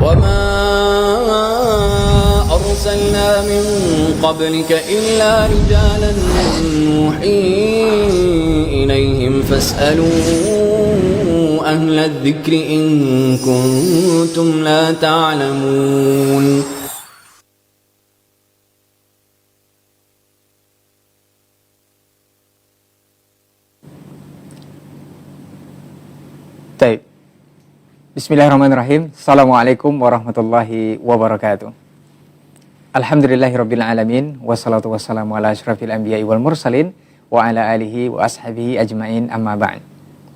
وما أرسلنا من قبلك إلا رجالا نوحي إليهم فاسألوا أهل الذكر إن كنتم لا تعلمون. Baik. Bismillahirrahmanirrahim. Assalamualaikum warahmatullahi wabarakatuh. Alhamdulillahirabbil alamin wassalatu wassalamu ala asyrafil anbiya'i wal mursalin wa ala alihi wa ashabihi ajmain amma ba'd.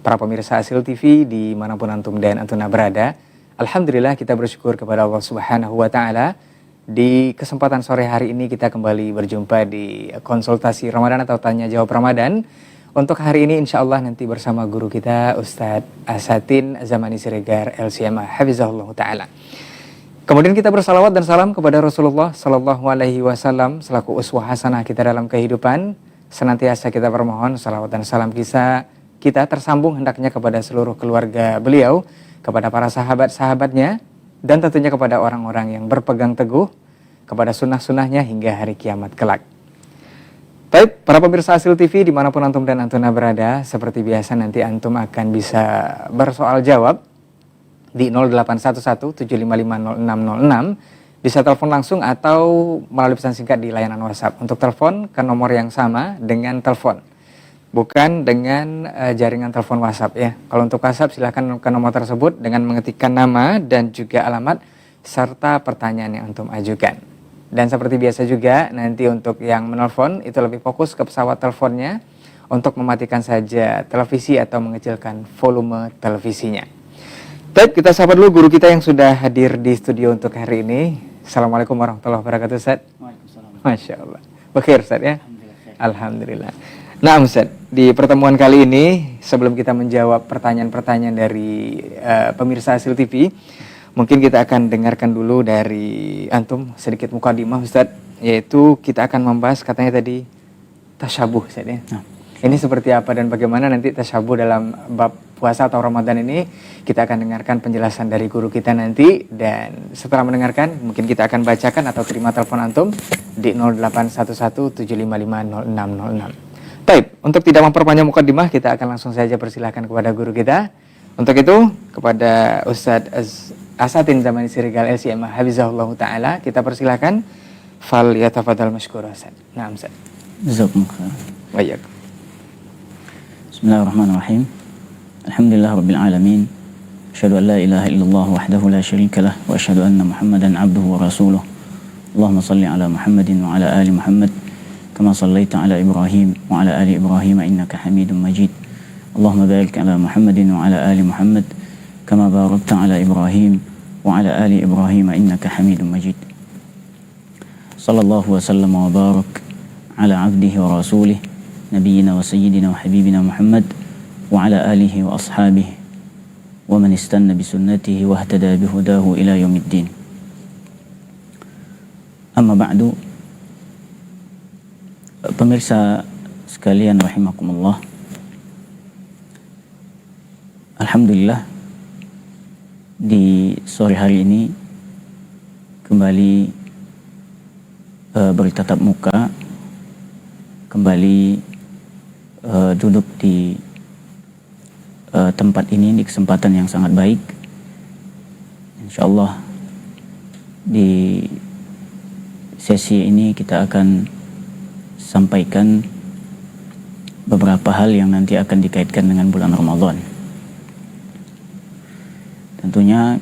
Para pemirsa Asil TV dimanapun antum dan antuna berada, alhamdulillah kita bersyukur kepada Allah Subhanahu wa taala. Di kesempatan sore hari ini kita kembali berjumpa di konsultasi Ramadan atau tanya jawab Ramadan. Untuk hari ini insya Allah nanti bersama guru kita Ustadz Asatin Zamani Siregar LCMA Hafizahullah Ta'ala. Kemudian kita bersalawat dan salam kepada Rasulullah Sallallahu Alaihi Wasallam selaku uswah hasanah kita dalam kehidupan. Senantiasa kita bermohon salawat dan salam kita tersambung hendaknya kepada seluruh keluarga beliau, kepada para sahabat-sahabatnya, dan tentunya kepada orang-orang yang berpegang teguh kepada sunnah-sunnahnya hingga hari kiamat kelak. Baik, para pemirsa Asil TV dimanapun antum dan antuna berada, seperti biasa nanti antum akan bisa bersoal jawab di 0811-755-0606, bisa telepon langsung atau melalui pesan singkat di layanan WhatsApp. Untuk telepon ke nomor yang sama dengan telepon, bukan dengan jaringan telepon WhatsApp ya. Kalau untuk WhatsApp silahkan ke nomor tersebut dengan mengetikkan nama dan juga alamat serta pertanyaan yang antum ajukan. Dan seperti biasa juga nanti untuk yang menelpon itu lebih fokus ke pesawat teleponnya untuk mematikan saja televisi atau mengecilkan volume televisinya. Baik, kita sapa dulu guru kita yang sudah hadir di studio untuk hari ini. Assalamualaikum warahmatullahi wabarakatuh, Ustaz. Waalaikumsalam. Masya Allah. Bakir, Ustaz ya? Alhamdulillah. Nah, Ustaz, di pertemuan kali ini sebelum kita menjawab pertanyaan-pertanyaan dari pemirsa Asil TV, mungkin kita akan dengarkan dulu dari antum sedikit mukadimah Ustaz, yaitu kita akan membahas katanya tadi tasyabuh Ustaz ya. Ini seperti apa dan bagaimana nanti tasyabuh dalam bab puasa atau Ramadan ini, kita akan dengarkan penjelasan dari guru kita nanti, dan setelah mendengarkan mungkin kita akan bacakan atau terima telepon antum di 0811-755-0606. Baik, untuk tidak memperpanjang mukadimah, kita akan langsung saja persilahkan kepada guru kita. Untuk itu kepada Ustadz Asatin Zamani Siregar LCMA Hafizahullah Ta'ala, kita persilahkan. Fal yatafadhal mashkura Ustadz. Naam Ustadz. Jazakumullah khair. Baik. Bismillahirrahmanirrahim. Alhamdulillah rabbil alamin. Asyhadu an la ilaha illallah wahdahu la syarika lah wa asyhadu anna Muhammadan abduhu wa rasuluh. Allahumma salli ala Muhammadin wa ala ali Muhammad kama sallaita ala Ibrahim wa ala ali Ibrahim innaka Hamidum Majid. Allahumma barik ala Muhammadin wa ala ali Muhammad kama barakta ala Ibrahim wa ala ali Ibrahim innaka Hamidum Majid. Sallallahu wa sallama wa barak ala abdihi wa rasulih nabiyyina wa sayyidina wa habibina Muhammad wa ala alihi wa ashabihi wa man istanna bi sunnatihi wa ihtada bi hudahu ila yaumiddin. Amma ba'du. Pemirsa sekalian rahimakumullah, alhamdulillah di sore hari ini kembali bertatap muka, kembali duduk di tempat ini di kesempatan yang sangat baik. Insyaallah di sesi ini kita akan sampaikan beberapa hal yang nanti akan dikaitkan dengan bulan Ramadan. Tentunya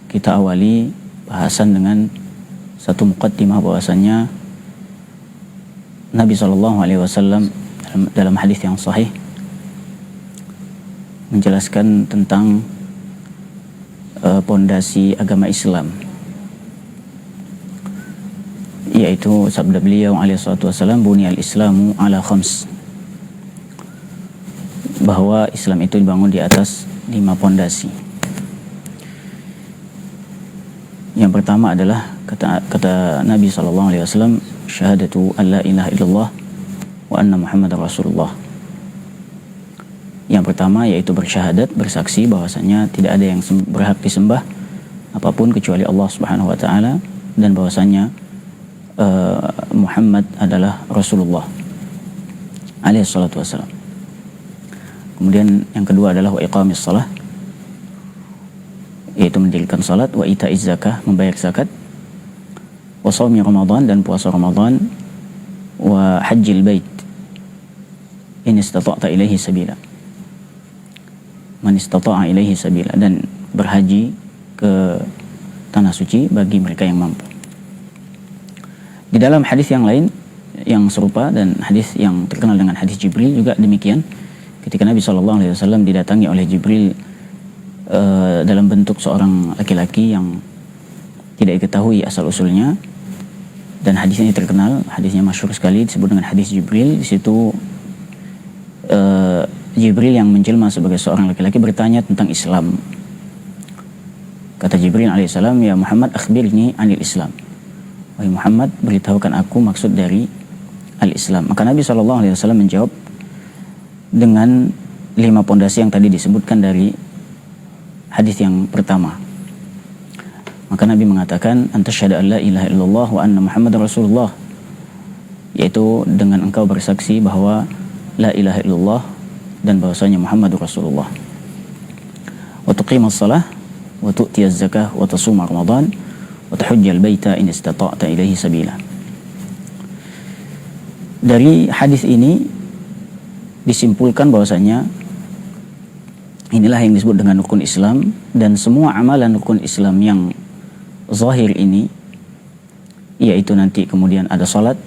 kita awali bahasan dengan satu muqaddimah bahwasannya Nabi SAW dalam hadis yang sahih menjelaskan tentang pondasi agama Islam, yaitu sabda beliau alaihi salatu wasallam, buniyal islamu ala khams, bahwa Islam itu dibangun di atas 5 pondasi. Yang pertama adalah kata Nabi SAW, syahadatu an la ilaha illallah wa anna Muhammadar Rasulullah. Yang pertama yaitu bersyahadat, bersaksi bahwasanya tidak ada yang berhak disembah apapun kecuali Allah Subhanahu wa taala, dan bahwasanya Muhammad adalah Rasulullah alaihi salatu wassalam. Kemudian yang kedua adalah wa iqamis shalah, yaitu mendirikan salat, wa ita'iz zakah, membayar zakat, wa shaumi Ramadan, dan puasa Ramadan, wa hajjil bait in istata'ta ilaihi sabila, man istata'a ilaihi sabila, dan berhaji ke tanah suci bagi mereka yang mampu. Di dalam hadis yang lain yang serupa dan hadis yang terkenal dengan hadis Jibril juga demikian, ketika Nabi SAW didatangi oleh Jibril dalam bentuk seorang laki-laki yang tidak diketahui asal usulnya, dan hadis ini terkenal, hadisnya masyhur sekali, disebut dengan hadis Jibril. Di situ Jibril yang menjelma sebagai seorang laki-laki bertanya tentang Islam. Kata Jibril alaihissalam, ya Muhammad, akhbirni anil Islam. Wahai Muhammad, beritahukan aku maksud dari al-Islam. Maka Nabi SAW menjawab dengan 5 pondasi yang tadi disebutkan dari hadis yang pertama. Maka Nabi mengatakan, antasyhadu an la ilaha illallah wa anna Muhammadar Rasulullah, yaitu dengan engkau bersaksi bahwa la ilaha illallah dan bahwasanya Muhammadur Rasulullah. Wa tuqimus shalah wa tu'tiyaz zakah wa tasuma Ramadan wa tahujjal baita in istata'ta ilaihi sabila. Dari hadis ini disimpulkan bahwasanya inilah yang disebut dengan rukun Islam, dan semua amalan rukun Islam yang zahir ini, yaitu nanti kemudian ada salat,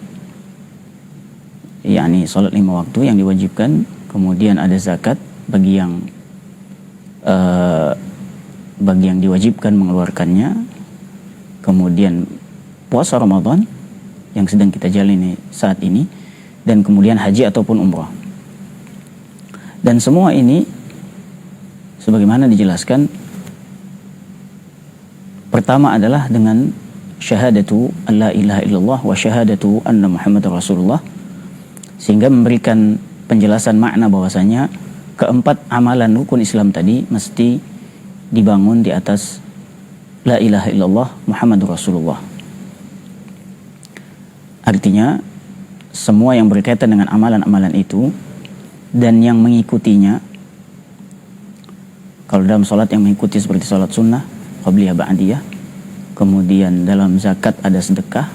yakni salat 5 waktu yang diwajibkan, kemudian ada zakat bagi yang diwajibkan mengeluarkannya, kemudian puasa Ramadan yang sedang kita jalani saat ini, dan kemudian haji ataupun umrah. Dan semua ini sebagaimana dijelaskan, pertama adalah dengan syahadatu alla ilaha illallah wa syahadatu anna Muhammadar Rasulullah, sehingga memberikan penjelasan makna bahwasanya keempat amalan rukun Islam tadi mesti dibangun di atas la ilaha illallah Muhammadur Rasulullah. Artinya semua yang berkaitan dengan amalan-amalan itu dan yang mengikutinya, kalau dalam salat yang mengikuti seperti salat sunnah, qabliyah, ba'diyah, kemudian dalam zakat ada sedekah,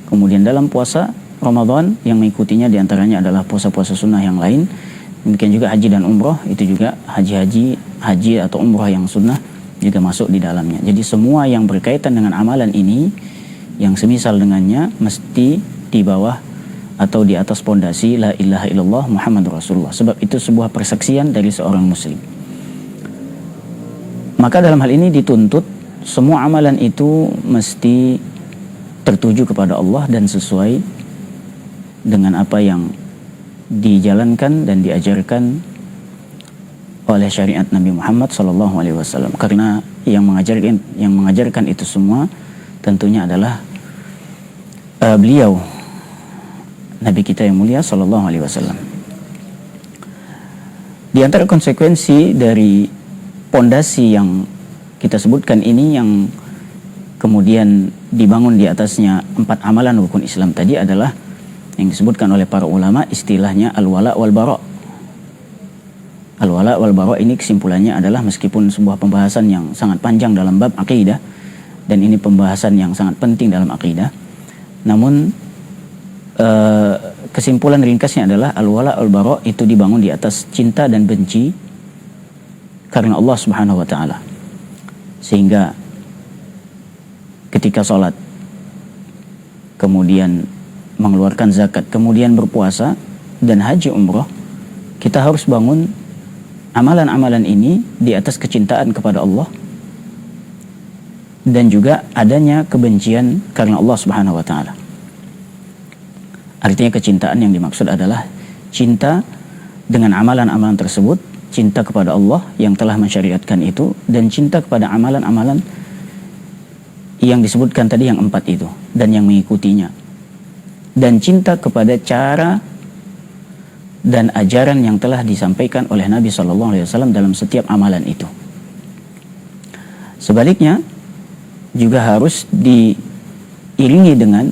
kemudian dalam puasa Ramadan yang mengikutinya diantaranya adalah puasa-puasa sunnah yang lain, demikian juga haji dan umrah, itu juga haji atau umrah yang sunnah juga masuk di dalamnya. Jadi semua yang berkaitan dengan amalan ini yang semisal dengannya mesti di bawah atau di atas pondasi la ilaha illallah Muhammadur Rasulullah, sebab itu sebuah persaksian dari seorang muslim. Maka dalam hal ini dituntut semua amalan itu mesti tertuju kepada Allah dan sesuai dengan apa yang dijalankan dan diajarkan oleh syariat Nabi Muhammad SAW. Karena yang mengajarkan itu semua tentunya adalah beliau, Nabi kita yang mulia SAW. Di antara konsekuensi dari pondasi yang kita sebutkan ini, yang kemudian dibangun di atasnya 4 amalan rukun Islam tadi, adalah yang disebutkan oleh para ulama istilahnya al-wala wal bara. Al-wala wal bara ini kesimpulannya adalah, meskipun sebuah pembahasan yang sangat panjang dalam bab akidah, dan ini pembahasan yang sangat penting dalam akidah, namun kesimpulan ringkasnya adalah al-wala wal bara itu dibangun di atas cinta dan benci karena Allah Subhanahu wa taala. Sehingga ketika sholat, kemudian mengeluarkan zakat, kemudian berpuasa dan haji umrah, kita harus bangun amalan-amalan ini di atas kecintaan kepada Allah dan juga adanya kebencian karena Allah Subhanahu wa taala. Artinya kecintaan yang dimaksud adalah cinta dengan amalan-amalan tersebut, cinta kepada Allah yang telah mensyariatkan itu, dan cinta kepada amalan-amalan yang disebutkan tadi yang 4 itu dan yang mengikutinya, dan cinta kepada cara dan ajaran yang telah disampaikan oleh Nabi SAW dalam setiap amalan itu. Sebaliknya, juga harus diiringi dengan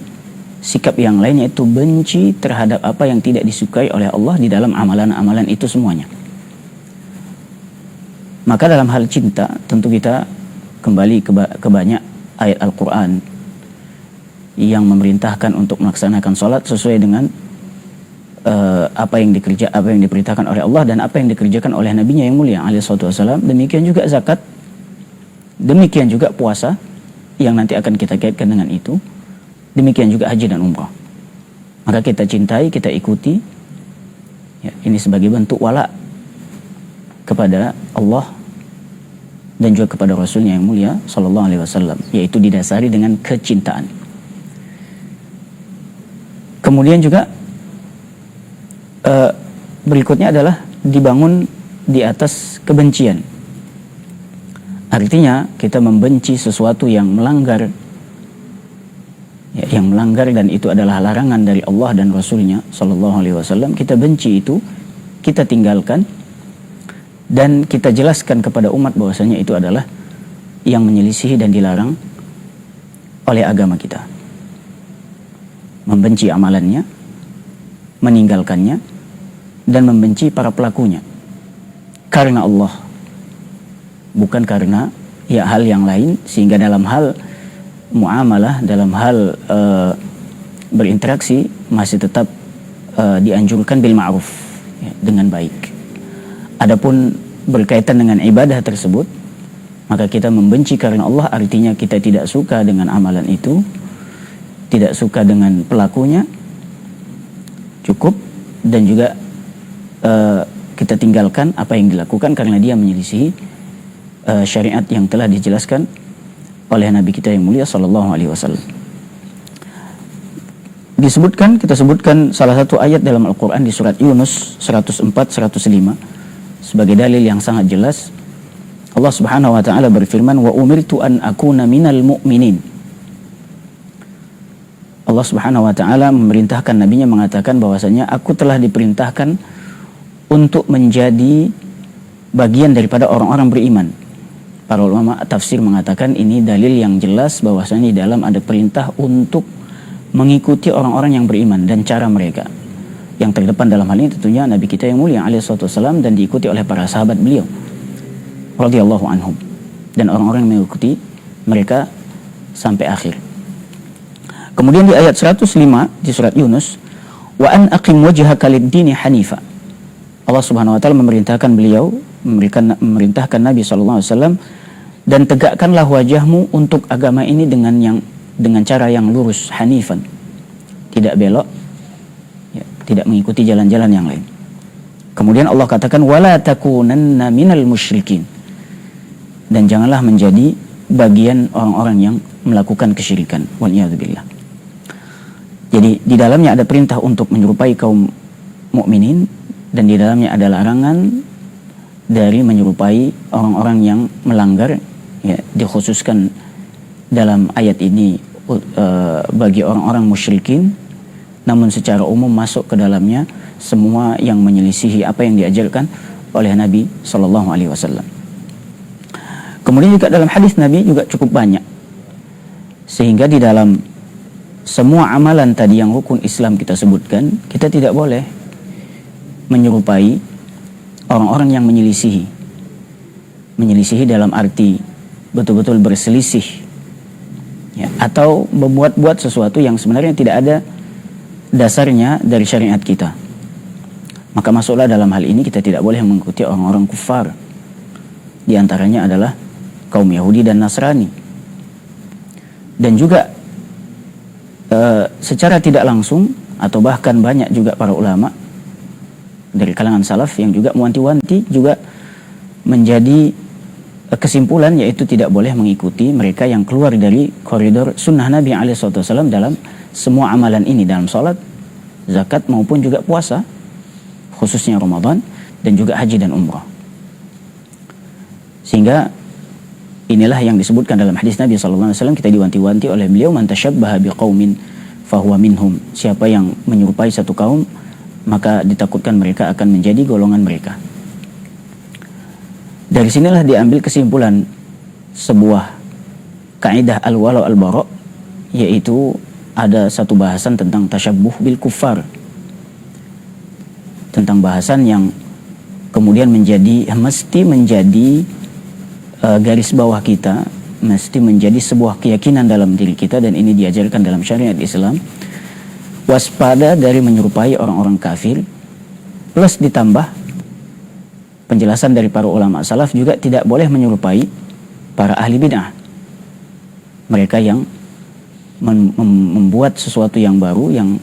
sikap yang lain, yaitu benci terhadap apa yang tidak disukai oleh Allah di dalam amalan-amalan itu semuanya. Maka dalam hal cinta tentu kita kembali ke banyak ayat Al-Quran yang memerintahkan untuk melaksanakan sholat sesuai dengan apa yang diperintahkan oleh Allah dan apa yang dikerjakan oleh Nabi-Nya yang mulia alaihi wasallam. Demikian juga zakat, demikian juga puasa yang nanti akan kita kaitkan dengan itu. Demikian juga haji dan umrah. Maka kita cintai, kita ikuti. Ya, ini sebagai bentuk wala kepada Allah dan juga kepada Rasulnya yang mulia sallallahu alaihi wasallam, yaitu didasari dengan kecintaan. Kemudian juga berikutnya adalah dibangun di atas kebencian. Artinya kita membenci sesuatu yang melanggar, dan itu adalah larangan dari Allah dan Rasulnya sallallahu alaihi wasallam. Kita benci itu, kita tinggalkan, dan kita jelaskan kepada umat bahwasanya itu adalah yang menyelisihi dan dilarang oleh agama kita. Membenci amalannya, meninggalkannya, dan membenci para pelakunya karena Allah, bukan karena hal yang lain. Sehingga dalam hal muamalah, dalam hal berinteraksi masih tetap dianjurkan bil ma'ruf, dengan baik. Adapun berkaitan dengan ibadah tersebut, maka kita membenci karena Allah, artinya kita tidak suka dengan amalan itu, tidak suka dengan pelakunya, cukup. Dan juga kita tinggalkan apa yang dilakukan karena dia menyelisihi syariat yang telah dijelaskan oleh Nabi kita yang mulia sallallahu alaihi wasallam. Kita sebutkan salah satu ayat dalam Al-Quran di surat Yunus 104-105 sebagai dalil yang sangat jelas. Allah Subhanahu wa taala berfirman, "Wa umirtu an akuna minal mu'minin." Allah Subhanahu wa taala memerintahkan nabinya, mengatakan bahwasanya aku telah diperintahkan untuk menjadi bagian daripada orang-orang beriman. Para ulama tafsir mengatakan ini dalil yang jelas bahwasanya di dalam ada perintah untuk mengikuti orang-orang yang beriman dan cara mereka. Yang terdepan dalam hal ini tentunya Nabi kita yang mulia alaihi wasallam, dan diikuti oleh para sahabat beliau radhiyallahu anhum, dan orang-orang yang mengikuti mereka sampai akhir. Kemudian di ayat 105 di surat Yunus, wa an aqim wajhaka lid-dini hanifa. Allah Subhanahu wa taala memerintahkan beliau, memerintahkan Nabi sallallahu alaihi wasallam, dan tegakkanlah wajahmu untuk agama ini dengan cara yang lurus, hanifan, tidak belok, tidak mengikuti jalan-jalan yang lain. Kemudian Allah katakan wala takunanna minal musyrikin, dan janganlah menjadi bagian orang-orang yang melakukan kesyirikan. Waliyadzubillah. Jadi di dalamnya ada perintah untuk menyerupai kaum mukminin, dan di dalamnya ada larangan dari menyerupai orang-orang yang melanggar. Dikhususkan dalam ayat ini bagi orang-orang musyrikin, namun secara umum masuk ke dalamnya semua yang menyelisihi apa yang diajarkan oleh Nabi sallallahu alaihi wasallam. Kemudian juga dalam hadis Nabi juga cukup banyak, sehingga di dalam semua amalan tadi yang rukun Islam kita sebutkan, kita tidak boleh menyerupai orang-orang yang menyelisihi dalam arti betul-betul berselisih, atau membuat-buat sesuatu yang sebenarnya tidak ada dasarnya dari syariat kita. Maka masuklah dalam hal ini kita tidak boleh mengikuti orang-orang kufar. Di antaranya adalah kaum Yahudi dan Nasrani. Dan juga secara tidak langsung, atau bahkan banyak juga para ulama dari kalangan salaf yang juga mewanti-wanti juga menjadi kesimpulan, yaitu tidak boleh mengikuti mereka yang keluar dari koridor sunnah Nabi SAW dalam semua amalan ini, dalam sholat, zakat maupun juga puasa, khususnya Ramadan, dan juga haji dan umrah. Sehingga inilah yang disebutkan dalam hadis Nabi SAW, kita diwanti-wanti oleh beliau, man tashabbaha biqaumin fahuwa minhum. Siapa yang menyerupai satu kaum, maka ditakutkan mereka akan menjadi golongan mereka. Dari sinilah diambil kesimpulan sebuah kaidah al-wala al-bara, yaitu ada satu bahasan tentang tasyabbuh bil kuffar, tentang bahasan yang kemudian mesti menjadi garis bawah kita, mesti menjadi sebuah keyakinan dalam diri kita, dan ini diajarkan dalam syariat Islam. Waspada dari menyerupai orang-orang kafir, plus ditambah penjelasan dari para ulama salaf juga tidak boleh menyerupai para ahli bid'ah, mereka yang membuat sesuatu yang baru yang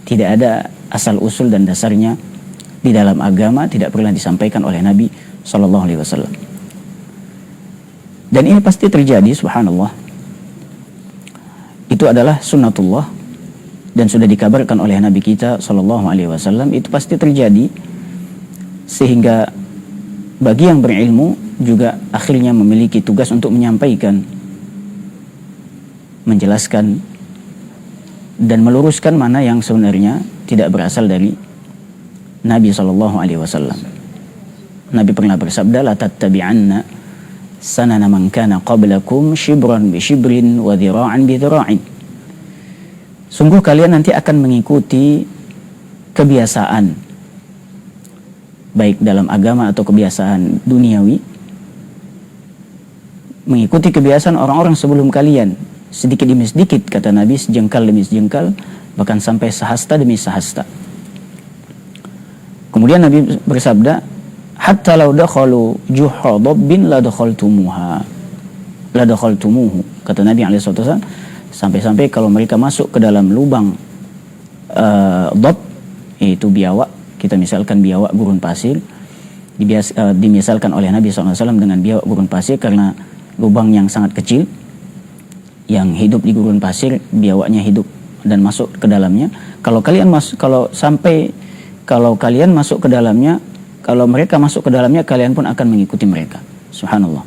tidak ada asal usul dan dasarnya di dalam agama, tidak pernah disampaikan oleh Nabi Sallallahu Alaihi Wasallam. Dan ini pasti terjadi, subhanallah. Itu adalah sunnatullah dan sudah dikabarkan oleh Nabi kita Sallallahu Alaihi Wasallam, itu pasti terjadi, sehingga bagi yang berilmu juga akhirnya memiliki tugas untuk menyampaikan, menjelaskan, dan meluruskan mana yang sebenarnya tidak berasal dari Nabi Sallallahu Alaihi Wasallam. Nabi pernah bersabda, la tattabi'anna sanana man kana qablakum shibran bi shibrin wa dhira'an bi dhira'in. Sungguh kalian nanti akan mengikuti kebiasaan, baik dalam agama atau kebiasaan duniawi, mengikuti kebiasaan orang-orang sebelum kalian, sedikit demi sedikit, kata Nabi, sejengkal demi sejengkal, bahkan sampai sehasta demi sehasta. Kemudian Nabi bersabda, hatta law dakhalu juhra dabbin la dakhaltumuhu. Kata Nabi alaihi wasallam, sampai-sampai kalau mereka masuk ke dalam lubang dab, yaitu biawak, kita misalkan biawak gurun pasir, dimisalkan oleh Nabi SAW dengan biawak gurun pasir karena lubang yang sangat kecil yang hidup di gurun pasir, biawaknya hidup dan masuk ke dalamnya. Kalau kalian masuk ke dalamnya, kalau mereka masuk ke dalamnya, kalian pun akan mengikuti mereka. Subhanallah.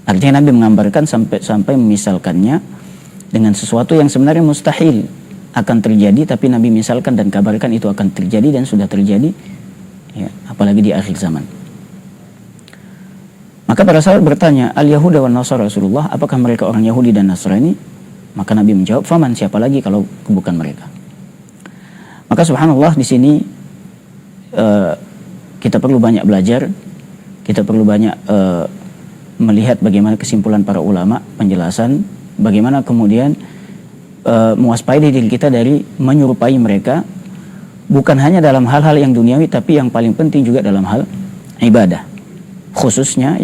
Artinya Nabi menggambarkan sampai memisalkannya dengan sesuatu yang sebenarnya mustahil akan terjadi, tapi Nabi misalkan dan kabarkan itu akan terjadi dan sudah terjadi, ya, apalagi di akhir zaman. Maka para sahabat bertanya, al-Yahuda wa Nasara Rasulullah, apakah mereka orang Yahudi dan Nasrani? Maka Nabi menjawab, faman, siapa lagi kalau bukan mereka? Maka subhanallah, di sini kita perlu banyak belajar, kita perlu banyak melihat bagaimana kesimpulan para ulama, penjelasan, bagaimana kemudian mewaspadai diri kita dari menyerupai mereka, bukan hanya dalam hal-hal yang duniawi, tapi yang paling penting juga dalam hal ibadah. Khususnya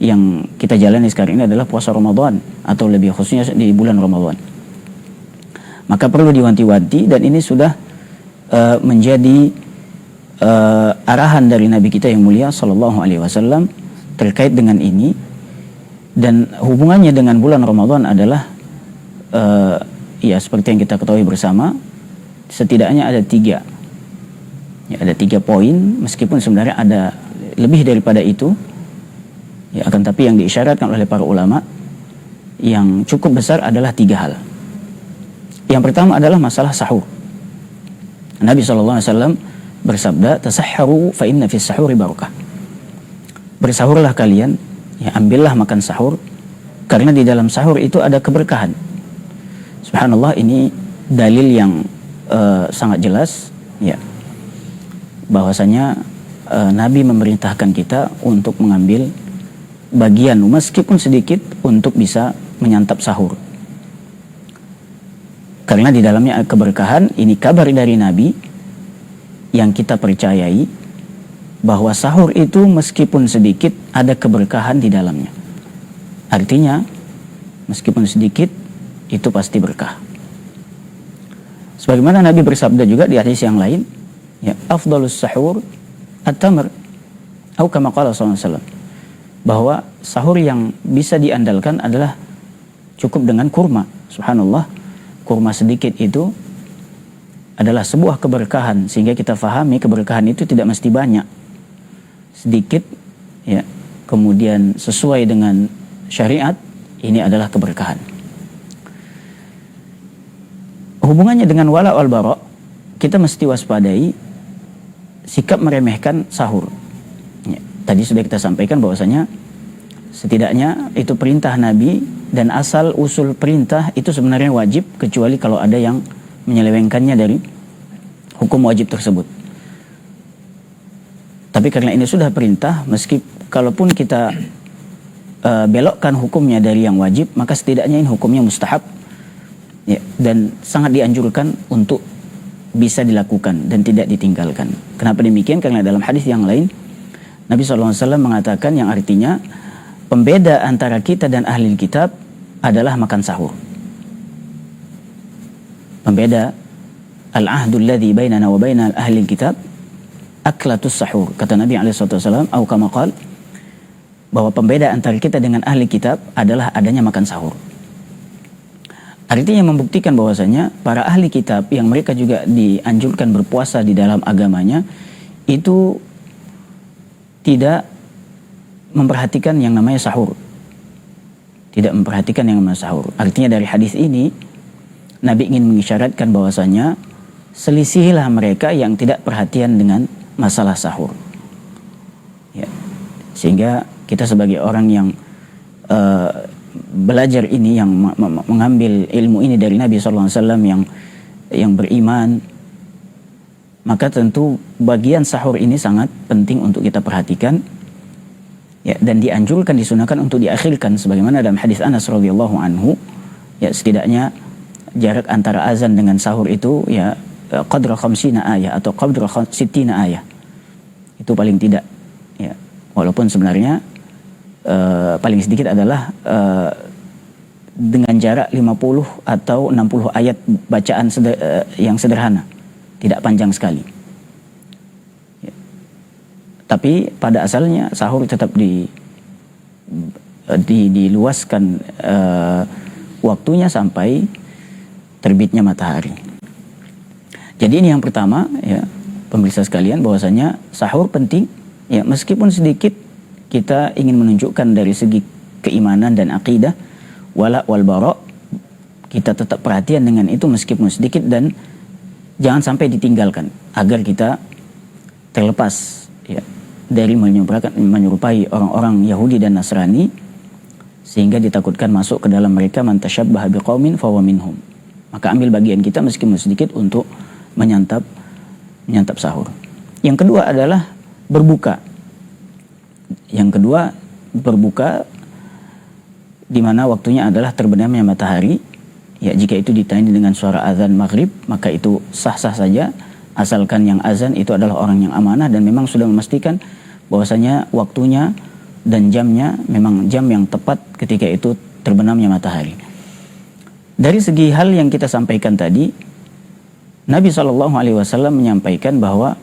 yang kita jalani sekarang ini adalah puasa Ramadan, atau lebih khususnya di bulan Ramadan. Maka perlu diwanti-wanti, dan ini sudah menjadi arahan dari Nabi kita yang mulia Sallallahu Alaihi Wasallam terkait dengan ini. Dan hubungannya dengan bulan Ramadan adalah ya seperti yang kita ketahui bersama, setidaknya ada tiga poin, meskipun sebenarnya ada lebih daripada itu, ya, akan tapi yang diisyaratkan oleh para ulama yang cukup besar adalah tiga hal. Yang pertama adalah masalah sahur. Nabi SAW bersabda, tasahharu fa inna fis sahuri barakah. Bersahurlah kalian, ya, ambillah makan sahur, karena di dalam sahur itu ada keberkahan. Subhanallah, ini dalil yang sangat jelas, ya, bahwasanya Nabi memerintahkan kita untuk mengambil bagian meskipun sedikit untuk bisa menyantap sahur, karena di dalamnya ada keberkahan. Ini kabar dari Nabi yang kita percayai, bahwa sahur itu meskipun sedikit ada keberkahan di dalamnya. Artinya meskipun sedikit itu pasti berkah. Sebagaimana Nabi bersabda juga di hadis yang lain, ya, afdalus sahur at-tamr, atau kama qala sallallahu alaihi wasallam, bahwa sahur yang bisa diandalkan adalah cukup dengan kurma. Subhanallah, kurma sedikit itu adalah sebuah keberkahan, sehingga kita fahami keberkahan itu tidak mesti banyak, sedikit, ya, kemudian sesuai dengan syariat, ini adalah keberkahan. Hubungannya dengan wala wal bara, kita mesti waspadai sikap meremehkan sahur. Ya, tadi sudah kita sampaikan bahwasanya Setidaknya itu perintah Nabi, dan asal usul perintah itu sebenarnya wajib, kecuali kalau ada yang menyelewengkannya dari hukum wajib tersebut. Tapi karena ini sudah perintah, kalaupun kita belokkan hukumnya dari yang wajib, maka setidaknya ini hukumnya mustahab, ya, dan sangat dianjurkan untuk bisa dilakukan dan tidak ditinggalkan. Kenapa demikian? Karena dalam hadis yang lain Nabi SAW mengatakan yang artinya pembeda antara kita dan ahli kitab adalah makan sahur. Pembeda, al-ahdul ladzi bainana wa bainal ahli kitab aklatus sahur. Kata Nabi SAW, atau kama qala, bahwa pembeda antara kita dengan ahli kitab adalah adanya makan sahur. Artinya membuktikan bahwasanya para ahli kitab yang mereka juga dianjurkan berpuasa di dalam agamanya itu tidak memperhatikan yang namanya sahur. Tidak memperhatikan yang namanya sahur. Artinya dari hadis ini Nabi ingin mengisyaratkan bahwasanya selisihilah mereka yang tidak perhatian dengan masalah sahur. Ya. Sehingga kita sebagai orang yang belajar ini, yang mengambil ilmu ini dari Nabi SAW yang beriman, maka tentu bagian sahur ini sangat penting untuk kita perhatikan, ya, dan dianjurkan, disunahkan untuk diakhirkan, sebagaimana dalam hadis Anas radhiyallahu anhu, ya, setidaknya jarak antara azan dengan sahur itu ya qadra 50 ayat atau qadra 60 ayat. Itu paling tidak, ya. Walaupun sebenarnya paling sedikit adalah dengan jarak 50 atau 60 ayat bacaan yang sederhana, tidak panjang sekali, ya. Tapi pada asalnya sahur tetap diluaskan waktunya sampai terbitnya matahari. Jadi ini yang pertama, ya, pemirsa sekalian, bahwasanya sahur penting, ya, meskipun sedikit. Kita ingin menunjukkan dari segi keimanan dan akidah, wala wal bara, kita tetap perhatian dengan itu meskipun sedikit, dan jangan sampai ditinggalkan agar kita terlepas, ya, dari menyerupai orang-orang Yahudi dan Nasrani, sehingga ditakutkan masuk ke dalam mereka man tasyabbaha biqaumin fahuwa minhum. Maka ambil bagian kita meskipun sedikit untuk menyantap sahur. Yang kedua adalah berbuka. Yang kedua, berbuka di mana waktunya adalah terbenamnya matahari. Ya, jika itu ditandai dengan suara azan maghrib, maka itu sah-sah saja, asalkan yang azan itu adalah orang yang amanah dan memang sudah memastikan bahwasanya waktunya dan jamnya memang jam yang tepat ketika itu terbenamnya matahari. Dari segi hal yang kita sampaikan tadi, Nabi SAW menyampaikan bahwa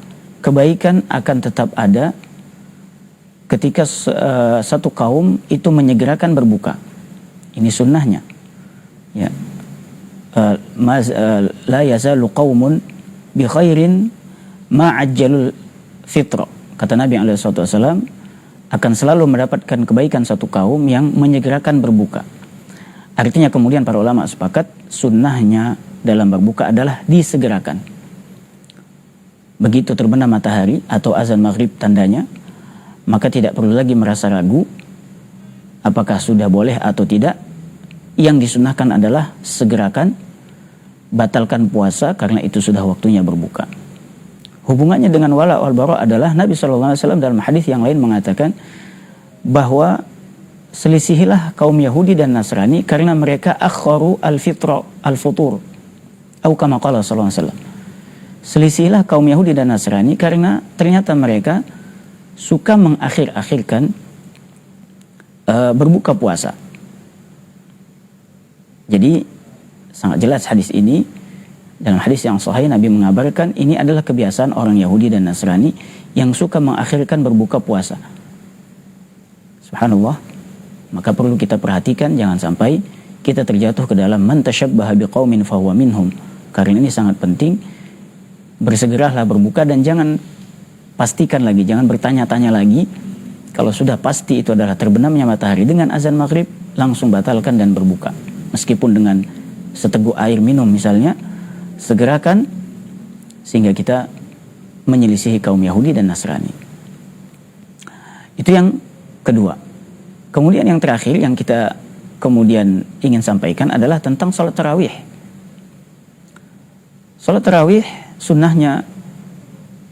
kebaikan akan tetap ada ketika satu kaum itu menyegerakan berbuka. Ini sunnahnya, ya. La yazalu qaumun bi khairin ma ajjalul fitra. Kata Nabi SAW, akan selalu mendapatkan kebaikan satu kaum yang menyegerakan berbuka. Artinya kemudian para ulama sepakat sunnahnya dalam berbuka adalah disegerakan. Begitu terbenam matahari atau azan maghrib tandanya, maka tidak perlu lagi merasa ragu apakah sudah boleh atau tidak. Yang disunahkan adalah segerakan, batalkan puasa karena itu sudah waktunya berbuka. Hubungannya dengan wala wal bara adalah Nabi SAW dalam hadis yang lain mengatakan bahwa selisihilah kaum Yahudi dan Nasrani karena mereka akharu al-fitra al-futur, atau kama qala sallallahu alaihi wasallam. Selisihilah kaum Yahudi dan Nasrani karena ternyata mereka suka mengakhir-akhirkan berbuka puasa. Jadi sangat jelas hadis ini. Dalam hadis yang sahih Nabi mengabarkan ini adalah kebiasaan orang Yahudi dan Nasrani yang suka mengakhirkan berbuka puasa. Subhanallah. Maka perlu kita perhatikan jangan sampai kita terjatuh ke dalam man tasyabbaha biqaumin fahuwa minhum. Karena ini sangat penting. Bersegeralah berbuka dan jangan pastikan lagi, jangan bertanya-tanya lagi. Kalau sudah pasti itu adalah terbenamnya matahari dengan azan maghrib, langsung batalkan dan berbuka. Meskipun dengan seteguk air minum misalnya, segerakan sehingga kita menyelisihi kaum Yahudi dan Nasrani. Itu yang kedua. Kemudian yang terakhir yang kita kemudian ingin sampaikan adalah tentang sholat tarawih. Sholat tarawih sunnahnya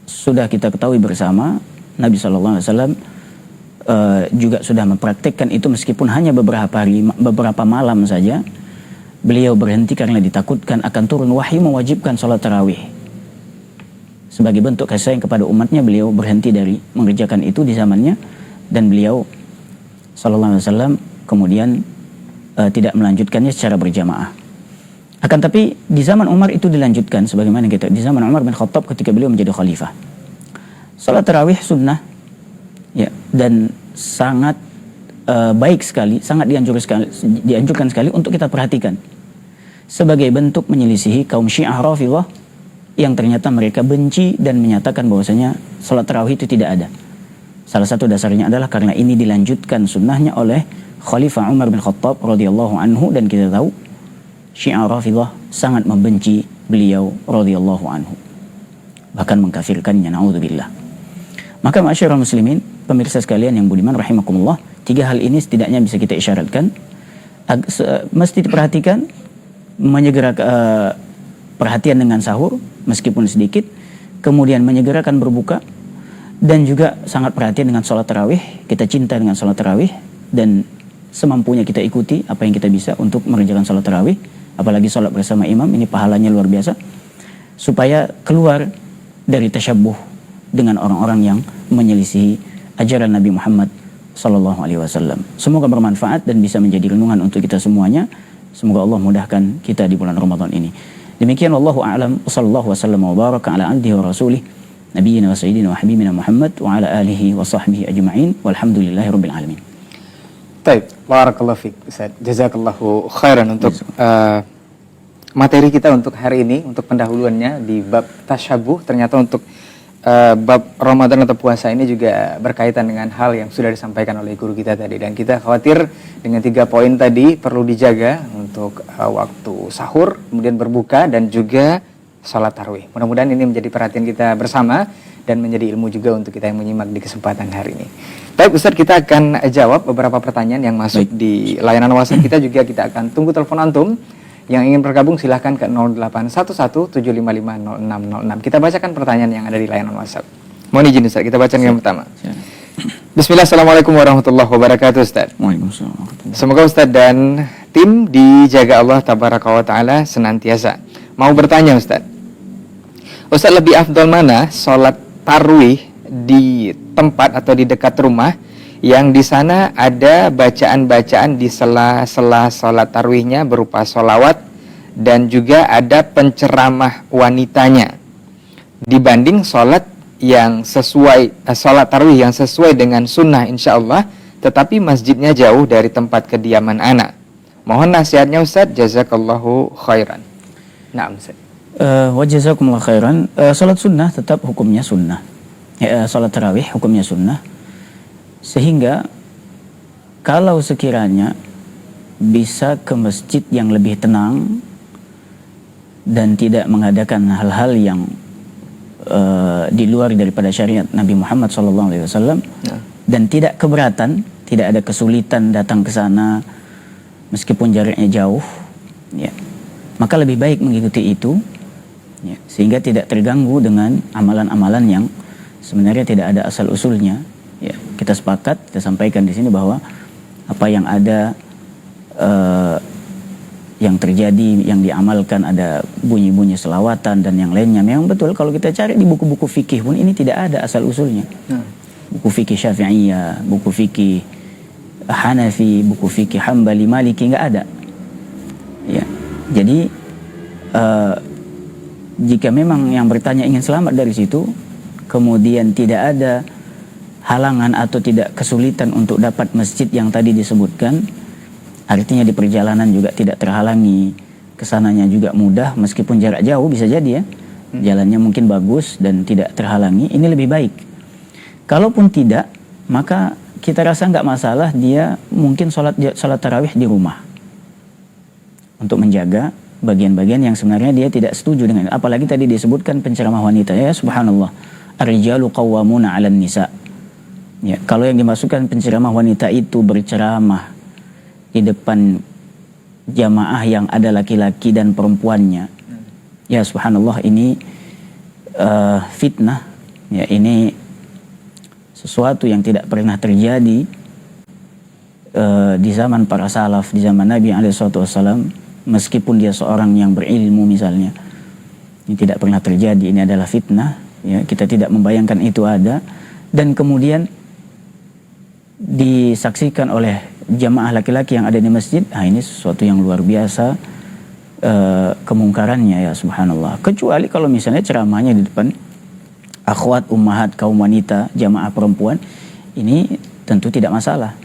sudah kita ketahui bersama. Nabi SAW juga sudah mempraktikkan itu meskipun hanya beberapa malam saja. Beliau berhenti karena ditakutkan akan turun wahyu mewajibkan sholat tarawih. Sebagai bentuk kasih sayang kepada umatnya, beliau berhenti dari mengerjakan itu di zamannya, dan beliau SAW kemudian tidak melanjutkannya secara berjamaah. Akan tapi di zaman Umar itu dilanjutkan, sebagaimana kita di zaman Umar bin Khattab ketika beliau menjadi khalifah. Salat tarawih sunnah, ya, dan sangat baik sekali, sangat dianjurkan sekali untuk kita perhatikan sebagai bentuk menyelisihi kaum Syiah Rafidhah yang ternyata mereka benci dan menyatakan bahwasanya salat tarawih itu tidak ada. Salah satu dasarnya adalah karena ini dilanjutkan sunnahnya oleh Khalifah Umar bin Khattab radhiyallahu anhu, dan kita tahu Syiah Rafidhah sangat membenci beliau radhiyallahu anhu, bahkan mengkafirkannya, naudzubillah. Maka ma'asyiral muslimin, pemirsa sekalian yang budiman rahimakumullah, 3 hal ini setidaknya bisa kita isyaratkan mesti diperhatikan, menyegerakan perhatian dengan sahur meskipun sedikit, kemudian menyegerakan berbuka, dan juga sangat perhatian dengan sholat tarawih. Kita cinta dengan sholat tarawih dan semampunya kita ikuti apa yang kita bisa untuk mengerjakan sholat tarawih, apalagi sholat bersama imam, ini pahalanya luar biasa, supaya keluar dari tasyabbuh dengan orang-orang yang menyelisihi ajaran Nabi Muhammad SAW. Semoga bermanfaat dan bisa menjadi renungan untuk kita semuanya. Semoga Allah mudahkan kita di bulan Ramadan ini. Demikian, wallahu a'lam, sallallahu wasallam wa baraka ala abdihi wa rasulih nabiyina wa sayyidina wa habibina Muhammad wa ala alihi wa sahbihi ajma'in walhamdulillahi rabbil alamin. Baik, barakallahu fiik Ustaz. Jazakallahu khairan untuk materi kita untuk hari ini, untuk pendahuluannya di bab tasyabuh. Ternyata untuk bab Ramadan atau puasa ini juga berkaitan dengan hal yang sudah disampaikan oleh guru kita tadi, dan kita khawatir dengan 3 poin tadi perlu dijaga untuk waktu sahur, kemudian berbuka, dan juga sholat tarawih. Mudah-mudahan ini menjadi perhatian kita bersama dan menjadi ilmu juga untuk kita yang menyimak di kesempatan hari ini. Baik Ustaz, kita akan jawab beberapa pertanyaan yang masuk di layanan WhatsApp kita. Juga kita akan tunggu telepon antum. Yang ingin bergabung silahkan ke 0811-755-0606. Kita bacakan pertanyaan yang ada di layanan WhatsApp. Mohon izin Ustaz, kita bacakan yang pertama. Bismillah, assalamualaikum warahmatullahi wabarakatuh Ustaz. Waalaikumsalam. Semoga Ustaz dan tim dijaga Allah tabaraka wa ta'ala senantiasa. Mau bertanya Ustaz, Ustaz, lebih afdal mana sholat tarawih di tempat atau di dekat rumah yang di sana ada bacaan-bacaan di sela-sela sholat tarawihnya berupa sholawat dan juga ada penceramah wanitanya, dibanding sholat tarawih yang sesuai dengan sunnah insyaallah, tetapi masjidnya jauh dari tempat kediaman anak. Mohon nasihatnya Ustaz, jazakallahu khairan. Naam Ustaz. Wa jazakumullah khairan. Salat sunnah tetap hukumnya sunnah. Salat tarawih hukumnya sunnah. Sehingga kalau sekiranya bisa ke masjid yang lebih tenang dan tidak mengadakan hal-hal yang di luar daripada syariat Nabi Muhammad SAW, dan tidak keberatan, tidak ada kesulitan datang ke sana meskipun jaraknya jauh, ya, maka lebih baik mengikuti itu, ya, sehingga tidak terganggu dengan amalan-amalan yang sebenarnya tidak ada asal usulnya. Ya, kita sepakat, kita sampaikan di sini bahwa apa yang ada, yang terjadi, yang diamalkan, ada bunyi-bunyi selawatan dan yang lainnya. Memang betul kalau kita cari di buku-buku fikih pun ini tidak ada asal usulnya. Buku fikih Syafi'iyah, buku fikih Hanafi, buku fikih Hambali, Maliki, nggak ada. Ya, jadi jika memang yang bertanya ingin selamat dari situ, kemudian tidak ada halangan atau tidak kesulitan untuk dapat masjid yang tadi disebutkan, artinya di perjalanan juga tidak terhalangi, kesananya juga mudah meskipun jarak jauh, bisa jadi ya, jalannya mungkin bagus dan tidak terhalangi, ini lebih baik. Kalaupun tidak, maka kita rasa nggak masalah dia mungkin sholat tarawih di rumah untuk menjaga bagian-bagian yang sebenarnya dia tidak setuju dengan. Apalagi tadi disebutkan penceramah wanita, ya subhanallah, ar-rijalu qawwamuna 'alan nisa. Ya, kalau yang dimaksudkan penceramah wanita itu berceramah di depan jamaah yang ada laki-laki dan perempuannya, ya subhanallah, ini fitnah. Ya, ini sesuatu yang tidak pernah terjadi di zaman para salaf, di zaman Nabi SAW, meskipun dia seorang yang berilmu misalnya. Ini tidak pernah terjadi, ini adalah fitnah. Ya, kita tidak membayangkan itu ada, dan kemudian disaksikan oleh jamaah laki-laki yang ada di masjid. Ini sesuatu yang luar biasa kemungkarannya, ya subhanallah. Kecuali kalau misalnya ceramahnya di depan akhwat ummahat kaum wanita, jamaah perempuan, ini tentu tidak masalah.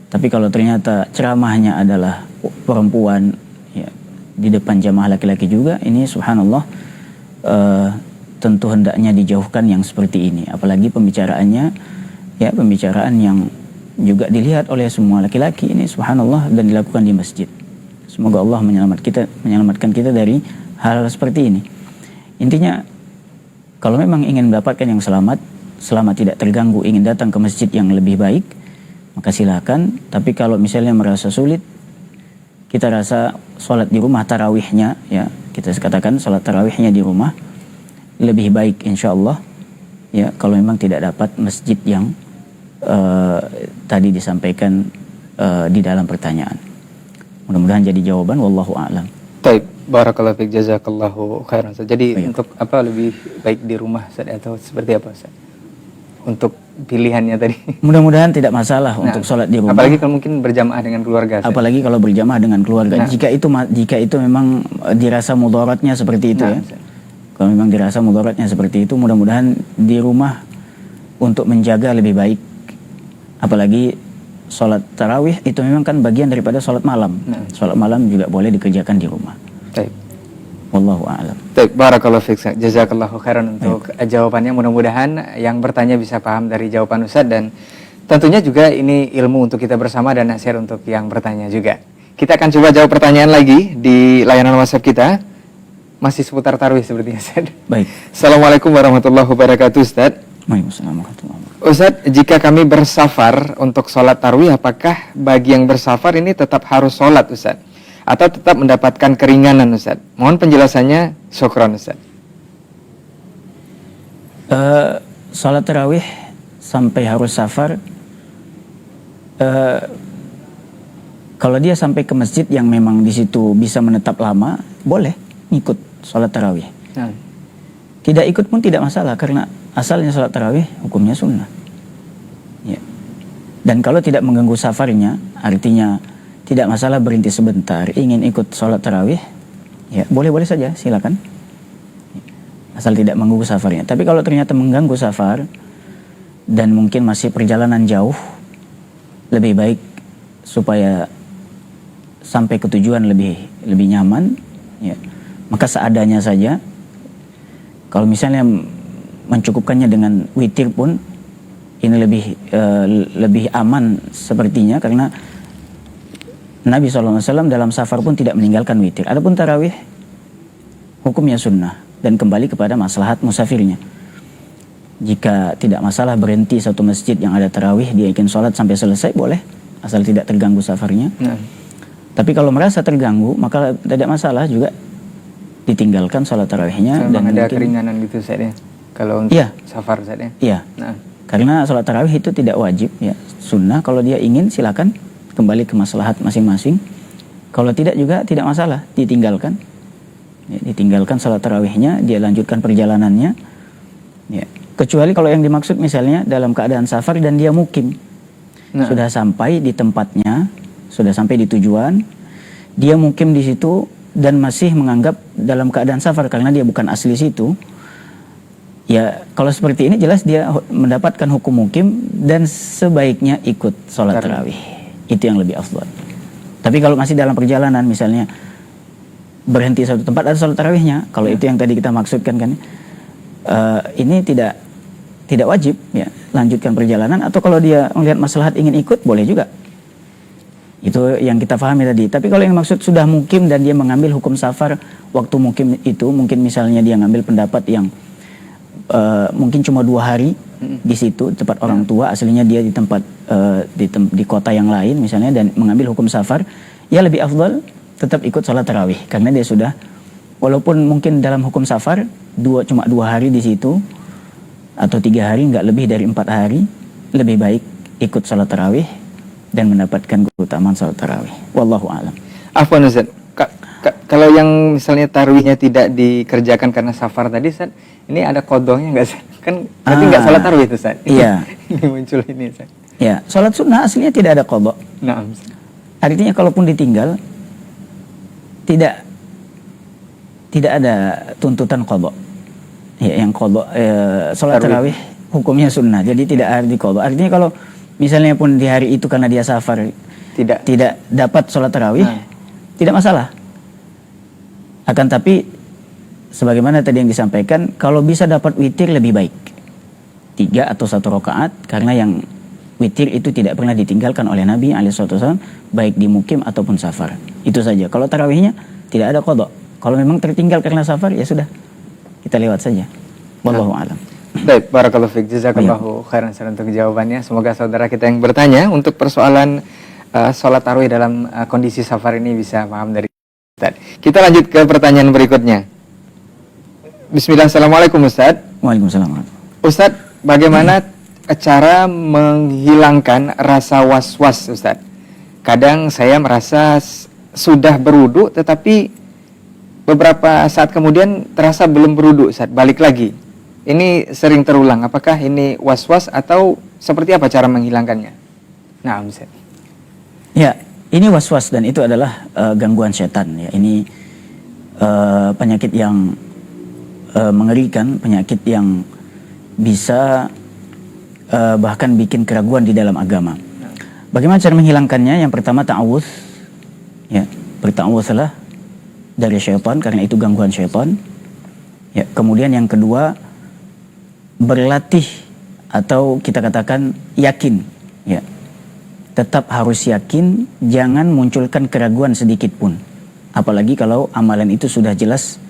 Tapi kalau ternyata ceramahnya adalah perempuan, ya, di depan jamaah laki-laki juga, ini subhanallah tentu hendaknya dijauhkan yang seperti ini. Apalagi pembicaraannya, ya, pembicaraan yang juga dilihat oleh semua laki-laki, ini subhanallah, dan dilakukan di masjid. Semoga Allah menyelamatkan kita dari hal seperti ini. Intinya, kalau memang ingin mendapatkan yang selamat, selama tidak terganggu, ingin datang ke masjid yang lebih baik, maka silakan. Tapi kalau misalnya merasa sulit, kita rasa sholat di rumah tarawihnya, ya, kita katakan sholat tarawihnya di rumah lebih baik insya Allah, ya, kalau memang tidak dapat masjid yang tadi disampaikan di dalam pertanyaan. Mudah-mudahan jadi jawaban, wallahu a'lam. Baik, barakallahu fiik, jazakallahu khairan. Jadi untuk apa lebih baik di rumah, Ustaz, atau seperti apa, Ustaz? Untuk pilihannya tadi. Mudah-mudahan tidak masalah untuk sholat di rumah. Apalagi kalau mungkin berjamaah dengan keluarga, Ustaz. Apalagi kalau berjamaah dengan keluarga. Jika itu memang dirasa mudaratnya seperti itu, ya. Ustaz. Kalau memang dirasa mudaratnya seperti itu, mudah-mudahan di rumah untuk menjaga lebih baik. Apalagi sholat tarawih itu memang kan bagian daripada sholat malam. Sholat malam juga boleh dikerjakan di rumah. Baik. Wallahu a'lam. Baik, barakallahu fiik. Jazakallahu khairan untuk jawabannya. Mudah-mudahan yang bertanya bisa paham dari jawaban Ustaz, dan tentunya juga ini ilmu untuk kita bersama dan nasihat untuk yang bertanya juga. Kita akan coba jawab pertanyaan lagi di layanan WhatsApp kita. Masih seputar tarawih sepertinya, Ustaz. Baik. Assalamualaikum warahmatullahi wabarakatuh, Ustaz. Waalaikumsalam warahmatullahi wabarakatuh. Ustaz, jika kami bersafar untuk sholat tarawih, apakah bagi yang bersafar ini tetap harus sholat, Ustaz? Atau tetap mendapatkan keringanan, Ustaz? Mohon penjelasannya, syukran, Ustaz. Sholat tarawih sampai harus safar, kalau dia sampai ke masjid yang memang di situ bisa menetap lama, boleh ikut sholat tarawih. Tidak ikut pun tidak masalah, karena asalnya sholat tarawih hukumnya sunnah. Ya. Dan kalau tidak mengganggu safarnya, artinya tidak masalah berhenti sebentar, ingin ikut sholat tarawih, ya boleh-boleh saja, silakan. Asal tidak mengganggu safarnya. Tapi kalau ternyata mengganggu safar dan mungkin masih perjalanan jauh, lebih baik supaya sampai ke tujuan lebih nyaman, ya, maka seadanya saja. Kalau misalnya mencukupkannya dengan witir pun, ini lebih aman sepertinya, karena Nabi SAW dalam safar pun tidak meninggalkan witir. Adapun tarawih hukumnya sunnah dan kembali kepada maslahat musafirnya. Jika tidak masalah berhenti satu masjid yang ada tarawih, dia ingin sholat sampai selesai, boleh, asal tidak terganggu safarnya. Tapi kalau merasa terganggu, maka tidak masalah juga ditinggalkan sholat tarawihnya. Dan ada keringanan gitu, Ustaz, ya? Kalau untuk safar, Ustaz, ya? Iya. Karena sholat tarawih itu tidak wajib, ya, sunnah. Kalau dia ingin, silakan kembali ke maslahat masing-masing. Kalau tidak juga tidak masalah, ditinggalkan. Ya, ditinggalkan sholat tarawihnya, dia lanjutkan perjalanannya. Ya. Kecuali kalau yang dimaksud misalnya dalam keadaan safar dan dia mukim, sudah sampai di tempatnya, sudah sampai di tujuan, dia mukim di situ dan masih menganggap dalam keadaan safar karena dia bukan asli situ. Ya, kalau seperti ini jelas dia mendapatkan hukum mukim dan sebaiknya ikut sholat tarawih. Itu yang lebih afdal. Tapi kalau masih dalam perjalanan, misalnya berhenti satu tempat ada sholat tarawihnya, kalau itu yang tadi kita maksudkan kan, ini tidak wajib, ya, lanjutkan perjalanan. Atau kalau dia melihat maslahat ingin ikut, boleh juga. Itu yang kita pahami tadi. Tapi kalau yang maksud sudah mukim dan dia mengambil hukum safar waktu mukim itu, mungkin misalnya dia ngambil pendapat yang mungkin cuma 2 hari di situ tempat orang tua, aslinya dia di tempat di kota yang lain misalnya, dan mengambil hukum safar, ya lebih afdal tetap ikut sholat tarawih, karena dia sudah, walaupun mungkin dalam hukum safar cuma 2 hari di situ atau 3 hari, nggak lebih dari 4 hari, lebih baik ikut sholat tarawih dan mendapatkan keutamaan sholat tarawih. Wallahu a'lam. Afwan Ustaz, kalau yang misalnya tarawihnya tidak dikerjakan karena safar tadi Ustaz, ini ada qadhanya nggak Ustaz? Kan berarti nggak salat tarawih itu Ustaz. Iya. Ini muncul ini Ustaz. Ya, sholat sunnah aslinya tidak ada qadha. Nah, Artinya kalaupun ditinggal tidak ada tuntutan qadha. Ya, yang qadha sholat tarawih hukumnya sunnah, jadi tidak ada di qadha. Artinya kalau misalnya pun di hari itu karena dia safar tidak dapat sholat tarawih, tidak masalah. Akan tapi sebagaimana tadi yang disampaikan, kalau bisa dapat witir lebih baik 3 atau 1 rakaat, karena yang witir itu tidak pernah ditinggalkan oleh Nabi SAW, baik di mukim ataupun safar. Itu saja. Kalau tarawihnya tidak ada qadha. Kalau memang tertinggal karena safar, ya sudah, kita lewat saja. Wallahu a'lam. baik, barakallahu fiik, jazakallahu khairan untuk jawabannya. Semoga saudara kita yang bertanya untuk persoalan sholat tarawih dalam kondisi safar ini bisa paham dari Ustaz. Kita lanjut ke pertanyaan berikutnya. Bismillah, assalamualaikum Ustaz. Waalaikumsalam. Ustaz, bagaimana cara menghilangkan rasa was-was Ustaz? Kadang saya merasa sudah berwudu, tetapi beberapa saat kemudian terasa belum berwudu Ustaz, balik lagi. Ini sering terulang. Apakah ini was-was atau seperti apa cara menghilangkannya? Nah, Ustaz. Ya, ini was-was dan itu adalah gangguan setan. Ya, ini penyakit yang mengerikan, penyakit yang bisa bahkan bikin keraguan di dalam agama. Bagaimana cara menghilangkannya? Yang pertama ta'awudz, ya, berta'awudzlah dari syaitan karena itu gangguan syaitan. Ya, kemudian yang kedua berlatih atau kita katakan yakin, ya. Tetap harus yakin, jangan munculkan keraguan sedikit pun. Apalagi kalau amalan itu sudah jelas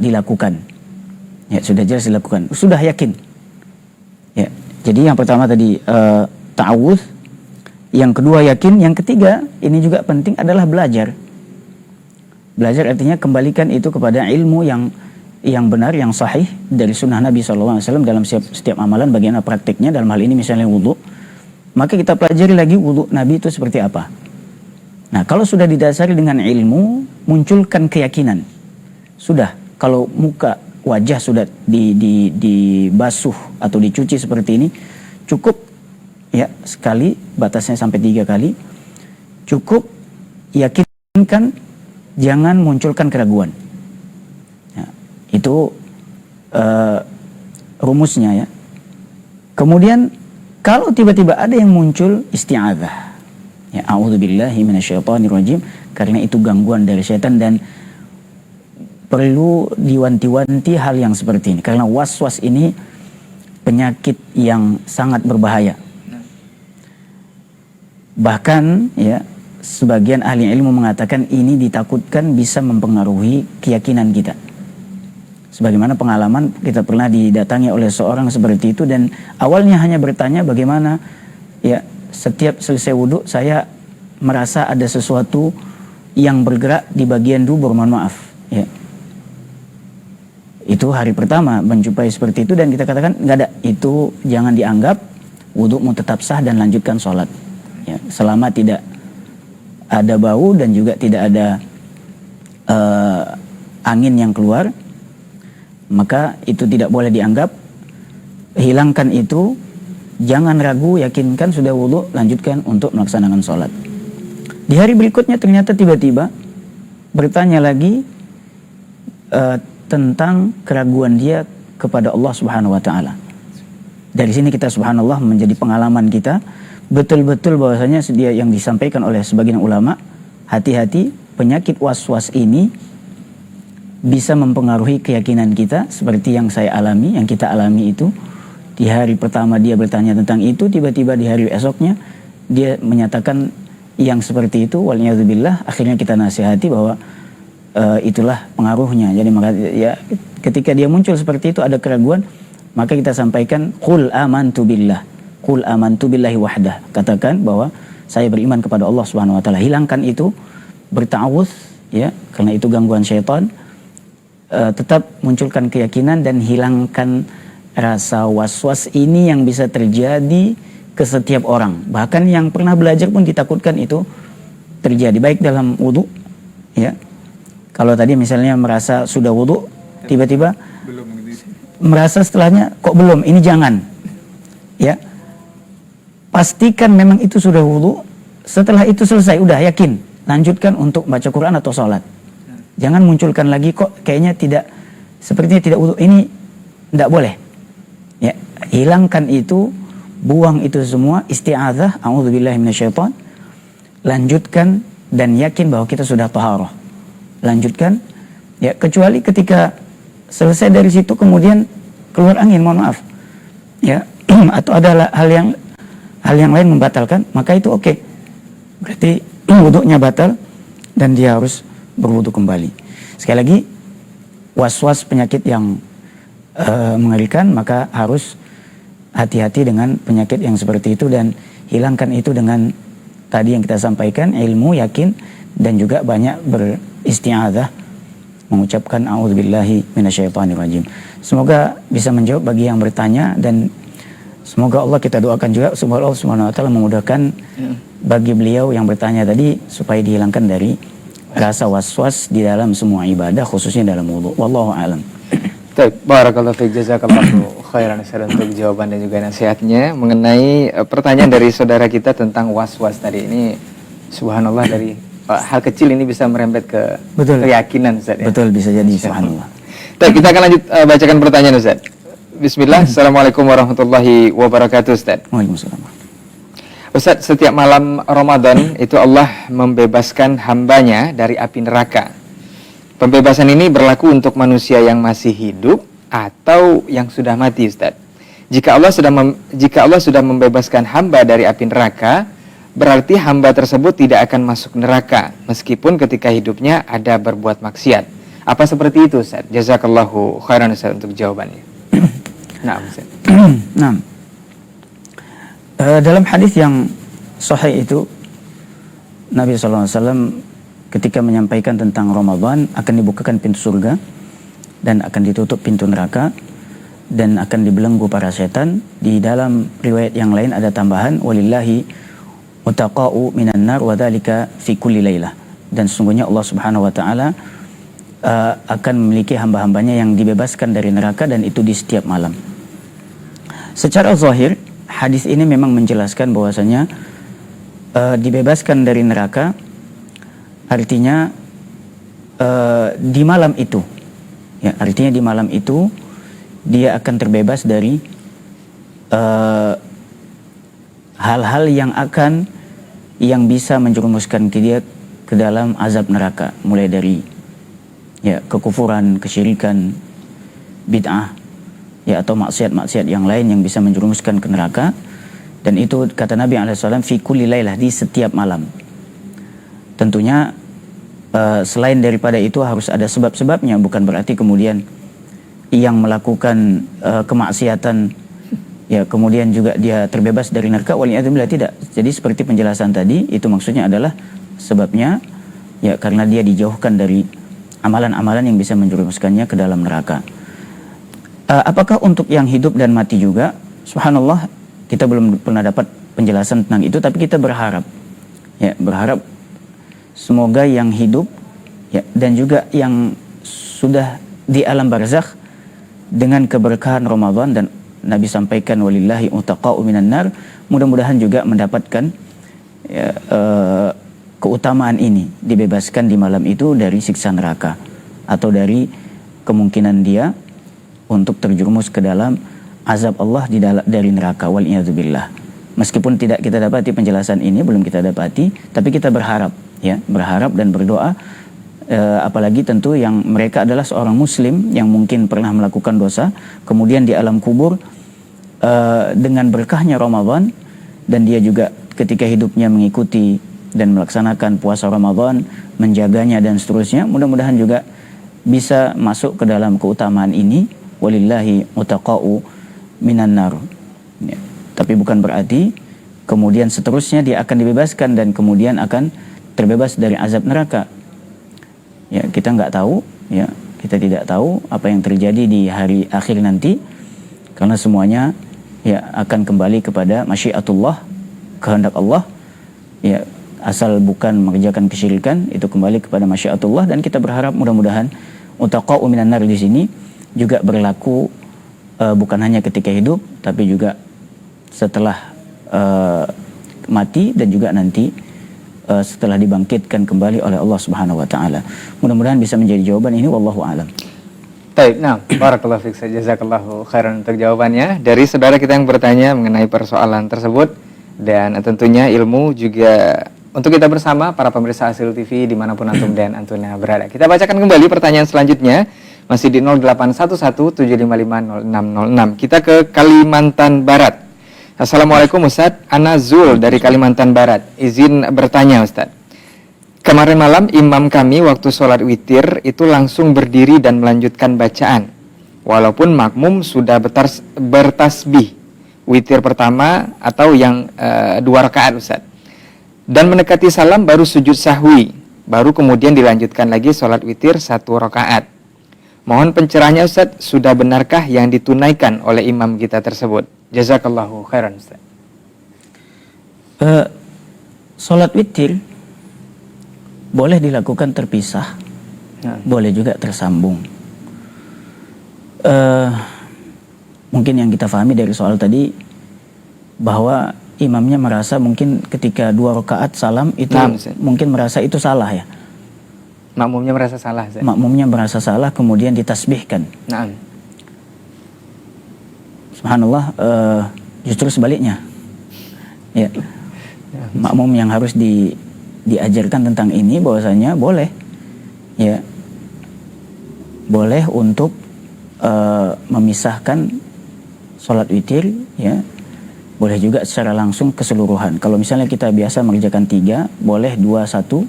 dilakukan. Ya, sudah jelas dilakukan. Sudah yakin. Ya, jadi yang pertama tadi ta'awudz, yang kedua yakin, yang ketiga ini juga penting adalah belajar. Belajar artinya kembalikan itu kepada ilmu yang benar, yang sahih dari sunnah Nabi SAW dalam setiap amalan, bagaimana praktiknya. Dalam hal ini misalnya wudu, maka kita pelajari lagi wudu Nabi itu seperti apa. Nah, kalau sudah didasari dengan ilmu, munculkan keyakinan. Sudah, kalau muka wajah sudah dibasuh atau dicuci seperti ini, cukup ya sekali, batasnya sampai 3 kali. Cukup yakinkan, jangan munculkan keraguan. Ya, itu rumusnya ya. Kemudian kalau tiba-tiba ada yang muncul, isti'adzah. Ya, a'udzubillahi minasyaitonirrajim, karena itu gangguan dari setan dan perlu diwanti-wanti hal yang seperti ini, karena was-was ini penyakit yang sangat berbahaya. Bahkan ya sebagian ahli ilmu mengatakan ini ditakutkan bisa mempengaruhi keyakinan kita. Sebagaimana pengalaman kita pernah didatangi oleh seorang seperti itu, dan awalnya hanya bertanya bagaimana ya setiap selesai wudhu saya merasa ada sesuatu yang bergerak di bagian dubur, mohon maaf ya. Itu hari pertama menjumpai seperti itu, dan kita katakan nggak ada, itu jangan dianggap, wudhumu tetap sah dan lanjutkan sholat ya, selama tidak ada bau dan juga tidak ada angin yang keluar, maka itu tidak boleh dianggap. Hilangkan itu, jangan ragu, yakinkan sudah wudhu, lanjutkan untuk melaksanakan sholat. Di hari berikutnya ternyata tiba-tiba bertanya lagi tentang keraguan dia kepada Allah Subhanahu wa taala. Dari sini kita subhanallah menjadi pengalaman kita betul-betul bahwasanya dia yang disampaikan oleh sebagian ulama, hati-hati, penyakit was-was ini bisa mempengaruhi keyakinan kita seperti yang saya alami, yang kita alami itu. Di hari pertama dia bertanya tentang itu, tiba-tiba di hari esoknya dia menyatakan yang seperti itu, waliyadzubillah. Akhirnya kita nasihati bahwa itulah pengaruhnya. Jadi maka ya ketika dia muncul seperti itu ada keraguan, maka kita sampaikan qul amantu billah, qul amantu billahi wahdah, katakan bahwa saya beriman kepada Allah Subhanahu wa taala. Hilangkan itu, berta'awudz ya, karena itu gangguan syaitan. Tetap munculkan keyakinan dan hilangkan rasa was-was ini yang bisa terjadi ke setiap orang. Bahkan yang pernah belajar pun ditakutkan itu terjadi, baik dalam wudu ya. Kalau tadi misalnya merasa sudah wudu, tiba-tiba merasa setelahnya kok belum, ini jangan ya. Pastikan memang itu sudah wudu. Setelah itu selesai, udah yakin, lanjutkan untuk baca Quran atau sholat. Jangan munculkan lagi kok kayaknya tidak, sepertinya tidak wudu, ini tidak boleh ya. Hilangkan itu, buang itu semua, isti'adzah, a'udzubillahi minasyaitan, lanjutkan dan yakin bahwa kita sudah taharah. Lanjutkan ya, kecuali ketika selesai dari situ kemudian keluar angin, mohon maaf ya, atau ada hal yang lain membatalkan, maka itu oke. Berarti wudunya batal dan dia harus berwudu kembali. Sekali lagi, was-was penyakit yang mengerikan, maka harus hati-hati dengan penyakit yang seperti itu dan hilangkan itu dengan tadi yang kita sampaikan, ilmu, yakin, dan juga banyak beristi'adzah, mengucapkan a'udzubillahi minasyaitonirrajim. Semoga bisa menjawab bagi yang bertanya, dan semoga Allah, kita doakan juga semoga Allah Subhanahu wa taala memudahkan bagi beliau yang bertanya tadi supaya dihilangkan dari rasa was-was di dalam semua ibadah, khususnya dalam wudu. Wallahu a'lam. Baik, barakallahu fiik, jazakallahu khairan untuk jawaban dan juga nasihatnya mengenai pertanyaan dari saudara kita tentang was-was tadi. Ini subhanallah, dari hal kecil ini bisa merembet ke keyakinan, Ustaz ya. Betul, bisa jadi, subhanallah. Baik, kita akan lanjut bacakan pertanyaan, Ustaz. Bismillah. Assalamualaikum warahmatullahi wabarakatuh, Ustaz. Waalaikumsalam. Ustaz, setiap malam Ramadan itu Allah membebaskan hambanya dari api neraka. Pembebasan ini berlaku untuk manusia yang masih hidup atau yang sudah mati, Ustaz. Jika Allah sudah membebaskan hamba dari api neraka, berarti hamba tersebut tidak akan masuk neraka meskipun ketika hidupnya ada berbuat maksiat. Apa seperti itu, Ustaz? Jazakallahu khairan, Ustaz, untuk jawabannya. Nah, Ustaz. Nah, dalam hadis yang sahih itu, Nabi SAW ketika menyampaikan tentang Ramadan akan dibukakan pintu surga dan akan ditutup pintu neraka dan akan dibelenggu para setan. Di dalam riwayat yang lain ada tambahan, walillahi utaqa'u minan nar wa dzalika fi kulli lailah. Dan sesungguhnya Allah Subhanahu wa taala akan memiliki hamba-hambanya yang dibebaskan dari neraka, dan itu di setiap malam. Secara zahir hadis ini memang menjelaskan bahwasanya dibebaskan dari neraka artinya di malam itu ya, artinya di malam itu dia akan terbebas dari hal-hal yang bisa menjerumuskan dia ke dalam azab neraka, mulai dari ya kekufuran, kesyirikan, bid'ah ya, atau maksiat-maksiat yang lain yang bisa menjerumuskan ke neraka. Dan itu kata Nabi SAW, fi kulli lailah, di setiap malam. Tentunya selain daripada itu harus ada sebab-sebabnya, bukan berarti kemudian yang melakukan kemaksiatan ya kemudian juga dia terbebas dari neraka, waliyadzubillah, tidak. Jadi seperti penjelasan tadi, itu maksudnya adalah sebabnya ya karena dia dijauhkan dari amalan-amalan yang bisa menjerumuskannya ke dalam neraka. Apakah untuk yang hidup dan mati juga? Subhanallah, kita belum pernah dapat penjelasan tentang itu, tapi kita berharap ya, berharap semoga yang hidup ya dan juga yang sudah di alam barzakh dengan keberkahan Ramadan, dan Nabi sampaikan walillahi utaqa'u minan nar, mudah-mudahan juga mendapatkan ya, keutamaan ini, dibebaskan di malam itu dari siksa neraka atau dari kemungkinan dia untuk terjerumus ke dalam azab Allah dari neraka, waliyadzubillah. Meskipun tidak kita dapati penjelasan ini, belum kita dapati, tapi kita berharap ya, berharap dan berdoa, apalagi tentu yang mereka adalah seorang muslim yang mungkin pernah melakukan dosa, kemudian di alam kubur dengan berkahnya Ramadan, dan dia juga ketika hidupnya mengikuti dan melaksanakan puasa Ramadan, menjaganya dan seterusnya, mudah-mudahan juga bisa masuk ke dalam keutamaan ini, walillahi utaqa'u minan nar. Ya. Tapi bukan berarti kemudian seterusnya dia akan dibebaskan dan kemudian akan terbebas dari azab neraka. Ya, kita nggak tahu, ya, kita tidak tahu apa yang terjadi di hari akhir nanti, karena semuanya ya akan kembali kepada masyiatullah, kehendak Allah. Ya, asal bukan mengerjakan kesyirikan, itu kembali kepada masyiatullah, dan kita berharap mudah-mudahan utaqa'u minan nar di sini juga berlaku bukan hanya ketika hidup, tapi juga setelah mati dan juga nanti setelah dibangkitkan kembali oleh Allah Subhanahu wa taala. Mudah-mudahan bisa menjadi jawaban ini, wallahu alam. Baik, nah, barakallahu fiik, jazakallahu khairan untuk jawabannya dari saudara kita yang bertanya mengenai persoalan tersebut. Dan tentunya ilmu juga untuk kita bersama para pemirsa Asil TV dimanapun antum dan antuna berada. Kita bacakan kembali pertanyaan selanjutnya, masih di 0811755606. Kita ke Kalimantan Barat. Assalamualaikum Ustadz, Ana Zul dari Kalimantan Barat. Izin bertanya Ustadz. Kemarin malam imam kami waktu sholat witir itu langsung berdiri dan melanjutkan bacaan, walaupun makmum sudah bertasbih witir pertama atau yang 2 rakaat Ustaz. Dan mendekati salam baru sujud sahwi, baru kemudian dilanjutkan lagi sholat witir 1 rakaat. Mohon pencerahannya Ustaz, sudah benarkah yang ditunaikan oleh imam kita tersebut? Jazakallahu khairan Ustaz. Sholat witir boleh dilakukan terpisah, boleh juga tersambung. Mungkin yang kita pahami dari soal tadi bahwa imamnya merasa mungkin ketika 2 rakaat salam itu mungkin merasa itu salah ya. Makmumnya merasa salah. Zat. Makmumnya merasa salah kemudian ditasbihkan. Naam. Subhanallah, justru sebaliknya. Ya. Makmum yang harus diajarkan tentang ini bahwasanya boleh, ya, boleh untuk memisahkan sholat witir, ya, boleh juga secara langsung keseluruhan. Kalau misalnya kita biasa mengerjakan 3, boleh 2-1,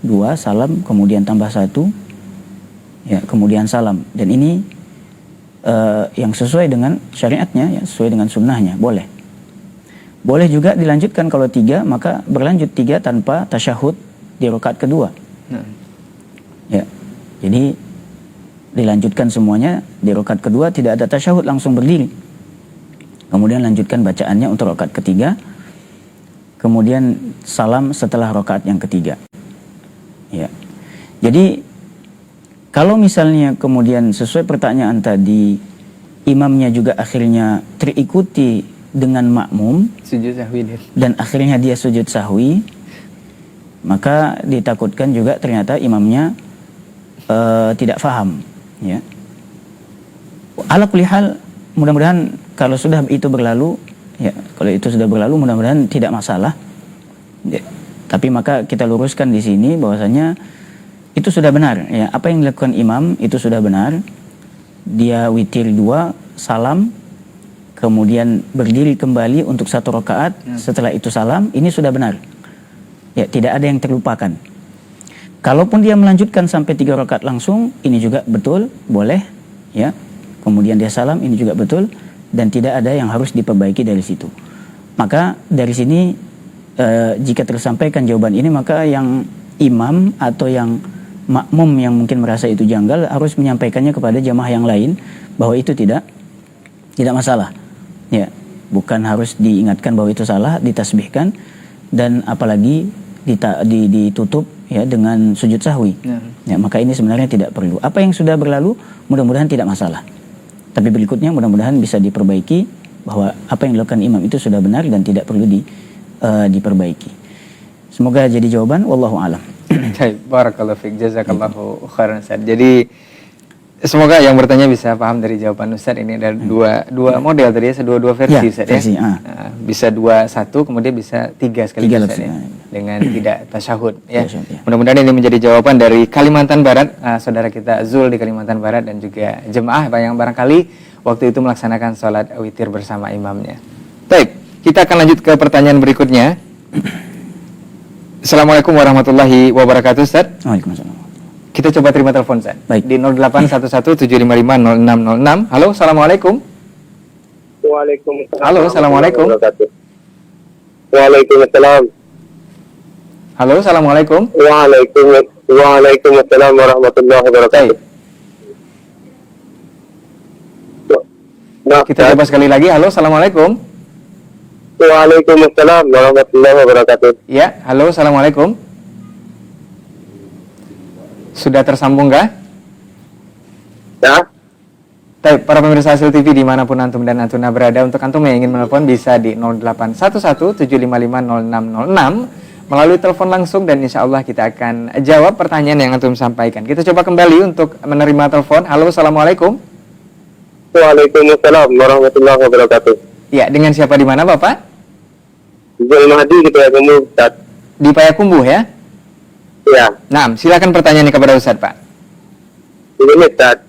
2 salam kemudian tambah 1, ya, kemudian salam. Dan ini yang sesuai dengan syariatnya, ya, sesuai dengan sunnahnya, boleh. Boleh juga dilanjutkan kalau 3, maka berlanjut 3 tanpa tasyahud di rakaat kedua. Ya, jadi dilanjutkan semuanya di rakaat kedua, tidak ada tasyahud, langsung berdiri. Kemudian lanjutkan bacaannya untuk rakaat ketiga. Kemudian salam setelah rakaat yang ketiga. Ya. Jadi kalau misalnya kemudian sesuai pertanyaan tadi, imamnya juga akhirnya terikuti dengan makmum Sujud sahwi dan akhirnya dia sujud sahwi, maka ditakutkan juga ternyata imamnya tidak faham. Ya. Ala kulli hal, mudah-mudahan kalau sudah itu berlalu, ya, kalau itu sudah berlalu mudah-mudahan tidak masalah. Ya. Tapi maka kita luruskan di sini bahwasanya itu sudah benar, ya, apa yang dilakukan imam itu sudah benar. Dia witir 2 salam, kemudian berdiri kembali untuk 1 rakaat, setelah itu salam, ini sudah benar. Ya, tidak ada yang terlupakan. Kalaupun dia melanjutkan sampai 3 rakaat langsung, ini juga betul, boleh, ya. Kemudian dia salam, ini juga betul, dan tidak ada yang harus diperbaiki dari situ. Maka dari sini jika tersampaikan jawaban ini, maka yang imam atau yang makmum yang mungkin merasa itu janggal harus menyampaikannya kepada jamaah yang lain bahwa itu tidak masalah. Ya, bukan harus diingatkan bahwa itu salah, ditasbihkan, dan apalagi ditutup, ya, dengan sujud sahwi. Ya, maka ini sebenarnya tidak perlu. Apa yang sudah berlalu mudah-mudahan tidak masalah. Tapi berikutnya mudah-mudahan bisa diperbaiki bahwa apa yang dilakukan imam itu sudah benar dan tidak perlu diperbaiki. Semoga jadi jawaban, wallahu alam. Barakallahu fiik, jazakallahu khairan Ustaz. Jadi semoga yang bertanya bisa paham dari jawaban Ustaz. Ini ada dua model tadi ya, dua versi Ustaz ya. Bisa 2-1, kemudian bisa 3 sekaligus Ustaz, ya, dengan tidak tasyahud ya. Mudah-mudahan ini menjadi jawaban dari Kalimantan Barat, saudara kita Zul di Kalimantan Barat, dan juga jemaah yang barangkali waktu itu melaksanakan sholat witir bersama imamnya. Baik, kita akan lanjut ke pertanyaan berikutnya. Assalamualaikum warahmatullahi wabarakatuh Ustaz. Waalaikumsalam. Kita coba terima telepon, Ustaz. Baik. Di 0811755606. Halo, Assalamualaikum. Waalaikumsalam. Halo, Assalamualaikum. Waalaikumsalam. Halo, Assalamualaikum. Waalaikumsalam warahmatullahi wabarakatuh. Baik. Nah, Kita coba sekali lagi. Halo, Assalamualaikum. Waalaikumsalam warahmatullahi wabarakatuh. Ya, halo, Assalamualaikum. Sudah tersambung kah? Ya, Baik, para pemirsa Hasil TV dimanapun antum dan antuna berada, untuk antum yang ingin menelpon bisa di 0811750606 melalui telepon langsung, dan insya Allah kita akan jawab pertanyaan yang antum sampaikan. Kita coba kembali untuk menerima telepon. Halo, Assalamualaikum. Waalaikumsalam warahmatullahi wabarakatuh. Ya, dengan siapa di mana Bapak? Zul Mahdi gitu ya, kamu Ustaz. Di Payakumbuh ya? Ya, Nah, silakan pertanyaannya kepada Ustaz, Pak. ini Ustaz.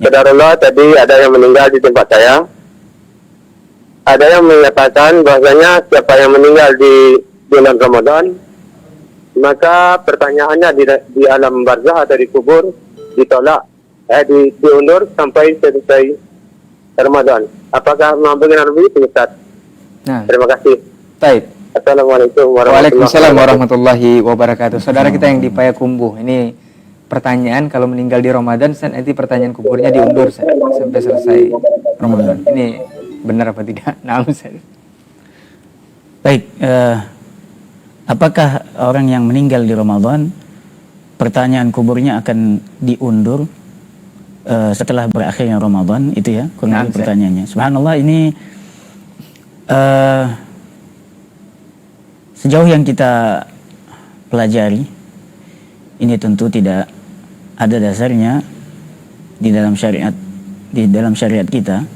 Saudara tadi ada yang meninggal di tempat saya. Ada yang menyatakan bahwasanya siapa yang meninggal di bulan Ramadan, maka pertanyaannya di alam barzah atau di kubur ditolak, diundur sampai selesai Ramadan. Apakah benar begitu, Ustaz? Nah, Terima kasih. baik. Assalamualaikum Waalaikumsalam warahmatullahi wabarakatuh. Saudara kita yang di Payakumbuh, ini pertanyaan kalau meninggal di Ramadan, nanti pertanyaan kuburnya diundur sampai selesai Ramadan. Ini benar apa tidak? Nah, Ustaz. Baik, apakah orang yang meninggal di Ramadan pertanyaan kuburnya akan diundur setelah berakhirnya Ramadan, itu ya kurang lebih pertanyaannya. Subhanallah, ini sejauh yang kita pelajari, ini tentu tidak ada dasarnya di dalam syariat kita,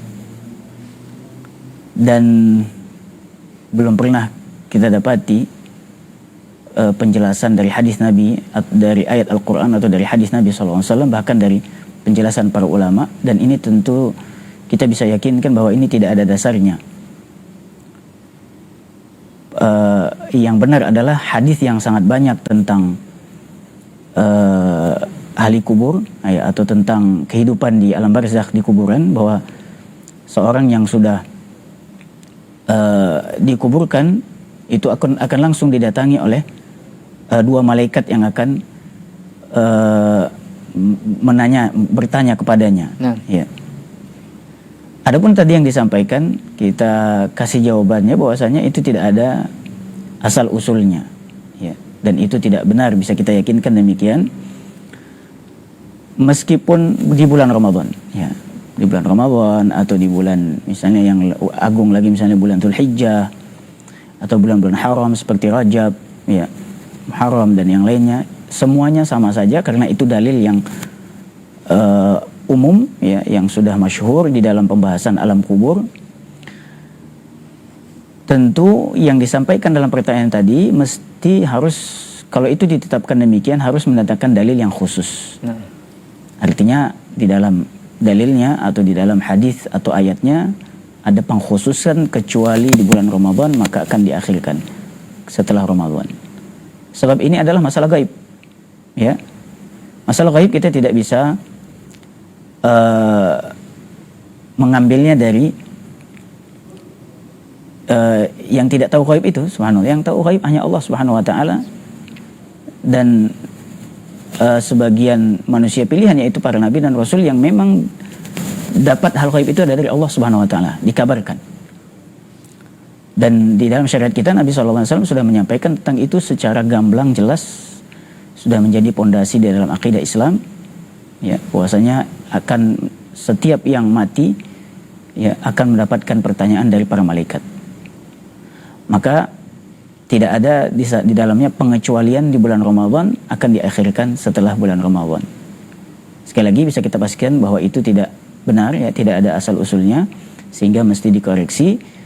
dan belum pernah kita dapati penjelasan dari hadis Nabi, dari ayat Al-Quran atau dari hadis Nabi SAW, bahkan dari penjelasan para ulama, dan ini tentu kita bisa yakinkan bahwa ini tidak ada dasarnya. Yang benar adalah hadis yang sangat banyak tentang ahli kubur, atau tentang kehidupan di alam barzakh, di kuburan, bahwa seorang yang sudah dikuburkan itu akan langsung didatangi oleh dua malaikat yang akan bertanya kepadanya. Nah. Ya. Adapun tadi yang disampaikan, kita kasih jawabannya bahwasanya itu tidak ada asal usulnya, ya, dan itu tidak benar, bisa kita yakinkan demikian. Meskipun di bulan Ramadan, ya, di bulan Ramadan atau di bulan misalnya yang agung lagi, misalnya bulan Dzulhijjah atau bulan-bulan haram seperti Rajab, ya, Muharram dan yang lainnya, semuanya sama saja karena itu dalil yang umum, ya, yang sudah masyhur di dalam pembahasan alam kubur. Tentu yang disampaikan dalam pertanyaan tadi mesti harus, kalau itu ditetapkan demikian, harus mendatangkan dalil yang khusus. Nah. Artinya di dalam dalilnya atau di dalam hadis atau ayatnya ada pengkhususan, kecuali di bulan Ramadan maka akan diakhirkan setelah Ramadan. Sebab ini adalah masalah gaib, ya. Masalah gaib kita tidak bisa mengambilnya dari yang tidak tahu gaib itu, subhanallah. Yang tahu gaib hanya Allah Subhanahu wa taala, dan sebagian manusia pilihan, yaitu para nabi dan rasul, yang memang dapat hal gaib itu dari Allah Subhanahu wa taala, dikabarkan. Dan di dalam syariat kita, Nabi SAW sudah menyampaikan tentang itu secara gamblang, jelas, sudah menjadi pondasi di dalam akidah Islam, ya, bahwasanya akan setiap yang mati, ya, akan mendapatkan pertanyaan dari para malaikat. Maka tidak ada di dalamnya pengecualian di bulan Ramadan, akan diakhirkan setelah bulan Ramadan. Sekali lagi bisa kita pastikan bahwa itu tidak benar, ya, tidak ada asal usulnya, sehingga mesti dikoreksi.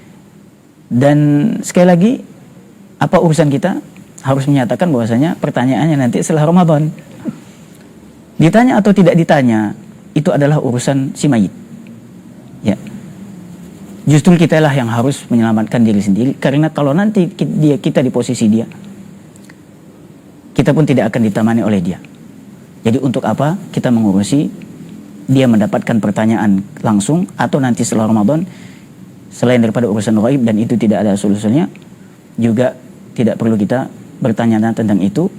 Dan sekali lagi, apa urusan kita? Harus menyatakan bahwasanya pertanyaannya nanti setelah Ramadan. Ditanya atau tidak ditanya, itu adalah urusan si mayit, ya. Justru kita lah yang harus menyelamatkan diri sendiri, karena kalau nanti kita di posisi dia, kita pun tidak akan ditemani oleh dia. Jadi untuk apa kita mengurusi dia mendapatkan pertanyaan langsung atau nanti setelah Ramadan, selain daripada urusan gaib dan itu tidak ada solusinya, juga tidak perlu kita bertanya tentang itu.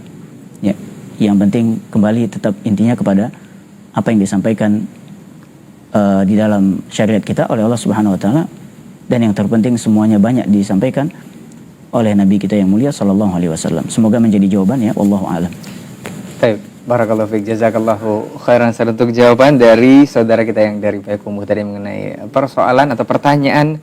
Ya, yang penting kembali tetap intinya kepada apa yang disampaikan di dalam syariat kita oleh Allah Subhanahu wa taala, dan yang terpenting semuanya banyak disampaikan oleh Nabi kita yang mulia sallallahu alaihi wasallam. Semoga menjadi jawaban ya, wallahu a'lam. Baik, barakallahu fiik, jazakallahu khairan untuk jawaban dari saudara kita yang dari Payakumbuh tadi mengenai persoalan atau pertanyaan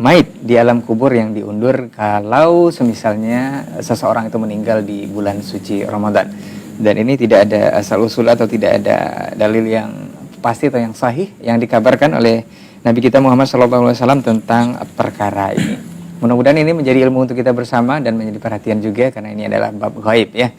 mayit di alam kubur yang diundur kalau semisalnya seseorang itu meninggal di bulan suci Ramadan. Dan ini tidak ada asal usul atau tidak ada dalil yang pasti atau yang sahih yang dikabarkan oleh Nabi kita Muhammad SAW tentang perkara ini. Mudah-mudahan ini menjadi ilmu untuk kita bersama dan menjadi perhatian juga karena ini adalah bab gaib ya.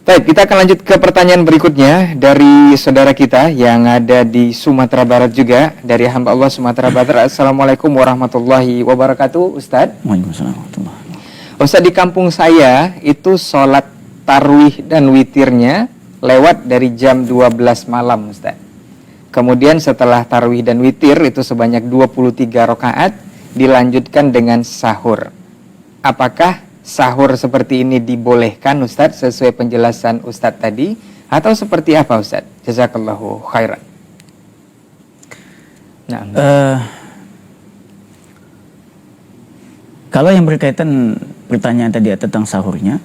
Baik, kita akan lanjut ke pertanyaan berikutnya dari saudara kita yang ada di Sumatera Barat juga, dari hamba Allah Sumatera Barat. Assalamualaikum warahmatullahi wabarakatuh, Ustadz. Waalaikumsalam warahmatullahi wabarakatuh. Ustadz, di kampung saya itu sholat tarwih dan witirnya lewat dari jam 12 malam, Ustadz. Kemudian setelah tarwih dan witir itu sebanyak 23 rakaat dilanjutkan dengan sahur. Apakah sahur seperti ini dibolehkan, Ustadz, sesuai penjelasan Ustadz tadi, atau seperti apa, Ustadz? Jazakallahu khairan. Nah, kalau yang berkaitan pertanyaan tadi tentang sahurnya,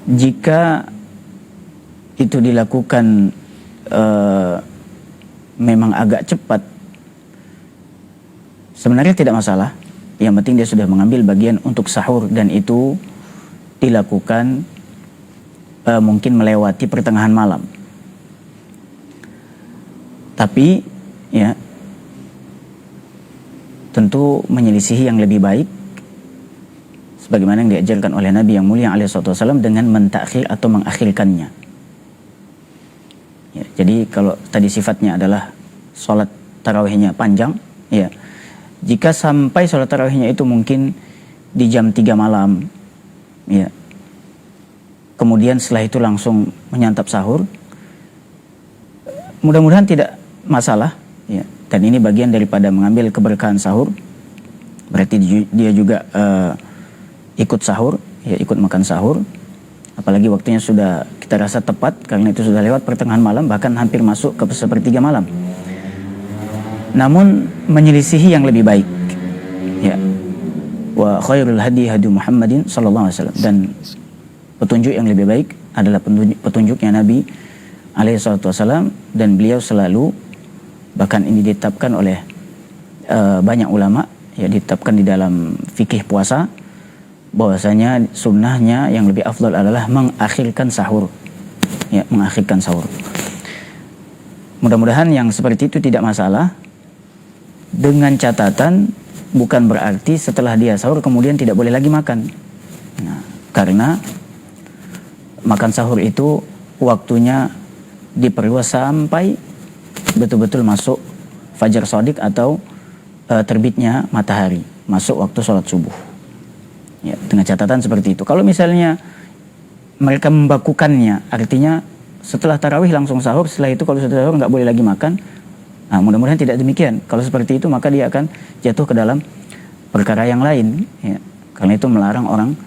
jika itu dilakukan memang agak cepat, sebenarnya tidak masalah. Yang penting dia sudah mengambil bagian untuk sahur, dan itu dilakukan mungkin melewati pertengahan malam. Tapi ya tentu menyelisihi yang lebih baik, sebagaimana yang diajarkan oleh Nabi yang mulia alaihi wasallam dengan mentakhir atau mengakhirkannya. Ya, jadi kalau tadi sifatnya adalah sholat tarawihnya panjang, ya, jika sampai sholat tarawihnya itu mungkin di jam 3 malam, ya, kemudian setelah itu langsung menyantap sahur, mudah-mudahan tidak masalah, ya. Dan ini bagian daripada mengambil keberkahan sahur, berarti dia juga ikut sahur, ya, ikut makan sahur. Apalagi waktunya sudah kita rasa tepat karena itu sudah lewat pertengahan malam, bahkan hampir masuk ke sepertiga malam. Namun menyelisihi yang lebih baik, ya. Wa khairul hadi hadi Muhammadin sallallahu alaihi wasallam, dan petunjuk yang lebih baik adalah petunjuknya Nabi alaihi wasallam, dan beliau selalu, bahkan ini ditetapkan oleh banyak ulama, ya, ditetapkan di dalam fikih puasa, bahwasanya sunnahnya yang lebih afdal adalah mengakhirkan sahur, ya, mengakhirkan sahur. Mudah-mudahan yang seperti itu tidak masalah, dengan catatan bukan berarti setelah dia sahur kemudian tidak boleh lagi makan. Nah, karena makan sahur itu waktunya diperluas sampai betul-betul masuk fajar shadiq atau terbitnya matahari, masuk waktu sholat subuh. Ya, dengan catatan seperti itu. Kalau misalnya mereka membakukannya, artinya setelah tarawih langsung sahur, setelah itu kalau sudah sahur nggak boleh lagi makan. Nah, mudah-mudahan tidak demikian. Kalau seperti itu maka dia akan jatuh ke dalam perkara yang lain, ya. Karena itu melarang orang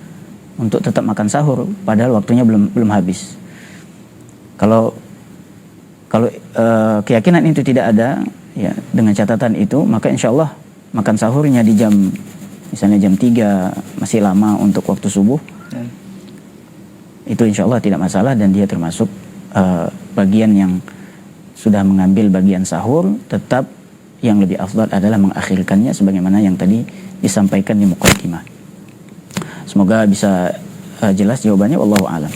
untuk tetap makan sahur padahal waktunya belum habis. Kalau keyakinan itu tidak ada, ya, dengan catatan itu, maka insya Allah makan sahurnya di jam, misalnya jam 3 masih lama untuk waktu subuh, itu insya Allah tidak masalah, dan dia termasuk bagian yang sudah mengambil bagian sahur. Tetap yang lebih afdal adalah mengakhirkannya sebagaimana yang tadi disampaikan di muqaddimah. Semoga bisa jelas jawabannya, wallahu a'lam.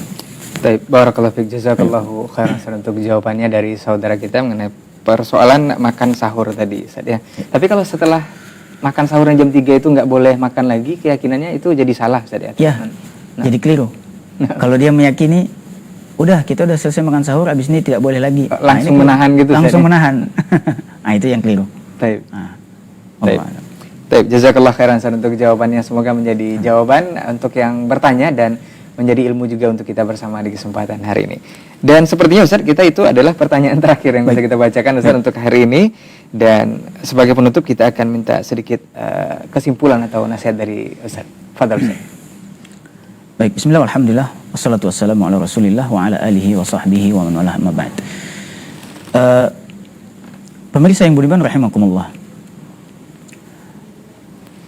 baik, barakallahu fiik, jazakallahu khairan untuk jawabannya dari saudara kita mengenai persoalan makan sahur tadi, Ustaz, ya. Tapi kalau setelah makan sahur jam 3 itu nggak boleh makan lagi, keyakinannya itu jadi salah, Ustaz, ya? Ya, jadi keliru. Kalau dia meyakini, udah kita udah selesai makan sahur, abis ini tidak boleh lagi. Langsung menahan gitu, langsung Ustaz, menahan. Nah, itu yang keliru. Baik. Nah, Baik. Baik, jazakallah khairan untuk jawabannya. Semoga menjadi jawaban untuk yang bertanya, dan menjadi ilmu juga untuk kita bersama di kesempatan hari ini. Dan sepertinya Ustaz, kita itu adalah pertanyaan terakhir yang bisa kita bacakan Ustaz untuk hari ini. Dan sebagai penutup kita akan minta sedikit kesimpulan atau nasihat dari Ustaz. Fadhal Ustaz. Baik, bismillah, alhamdulillah, wassalatu wassalamu ala rasulillah wa ala alihi wa sahbihi wa man walah, amma ba'd. Pemirsa yang budiman rahimakumullah,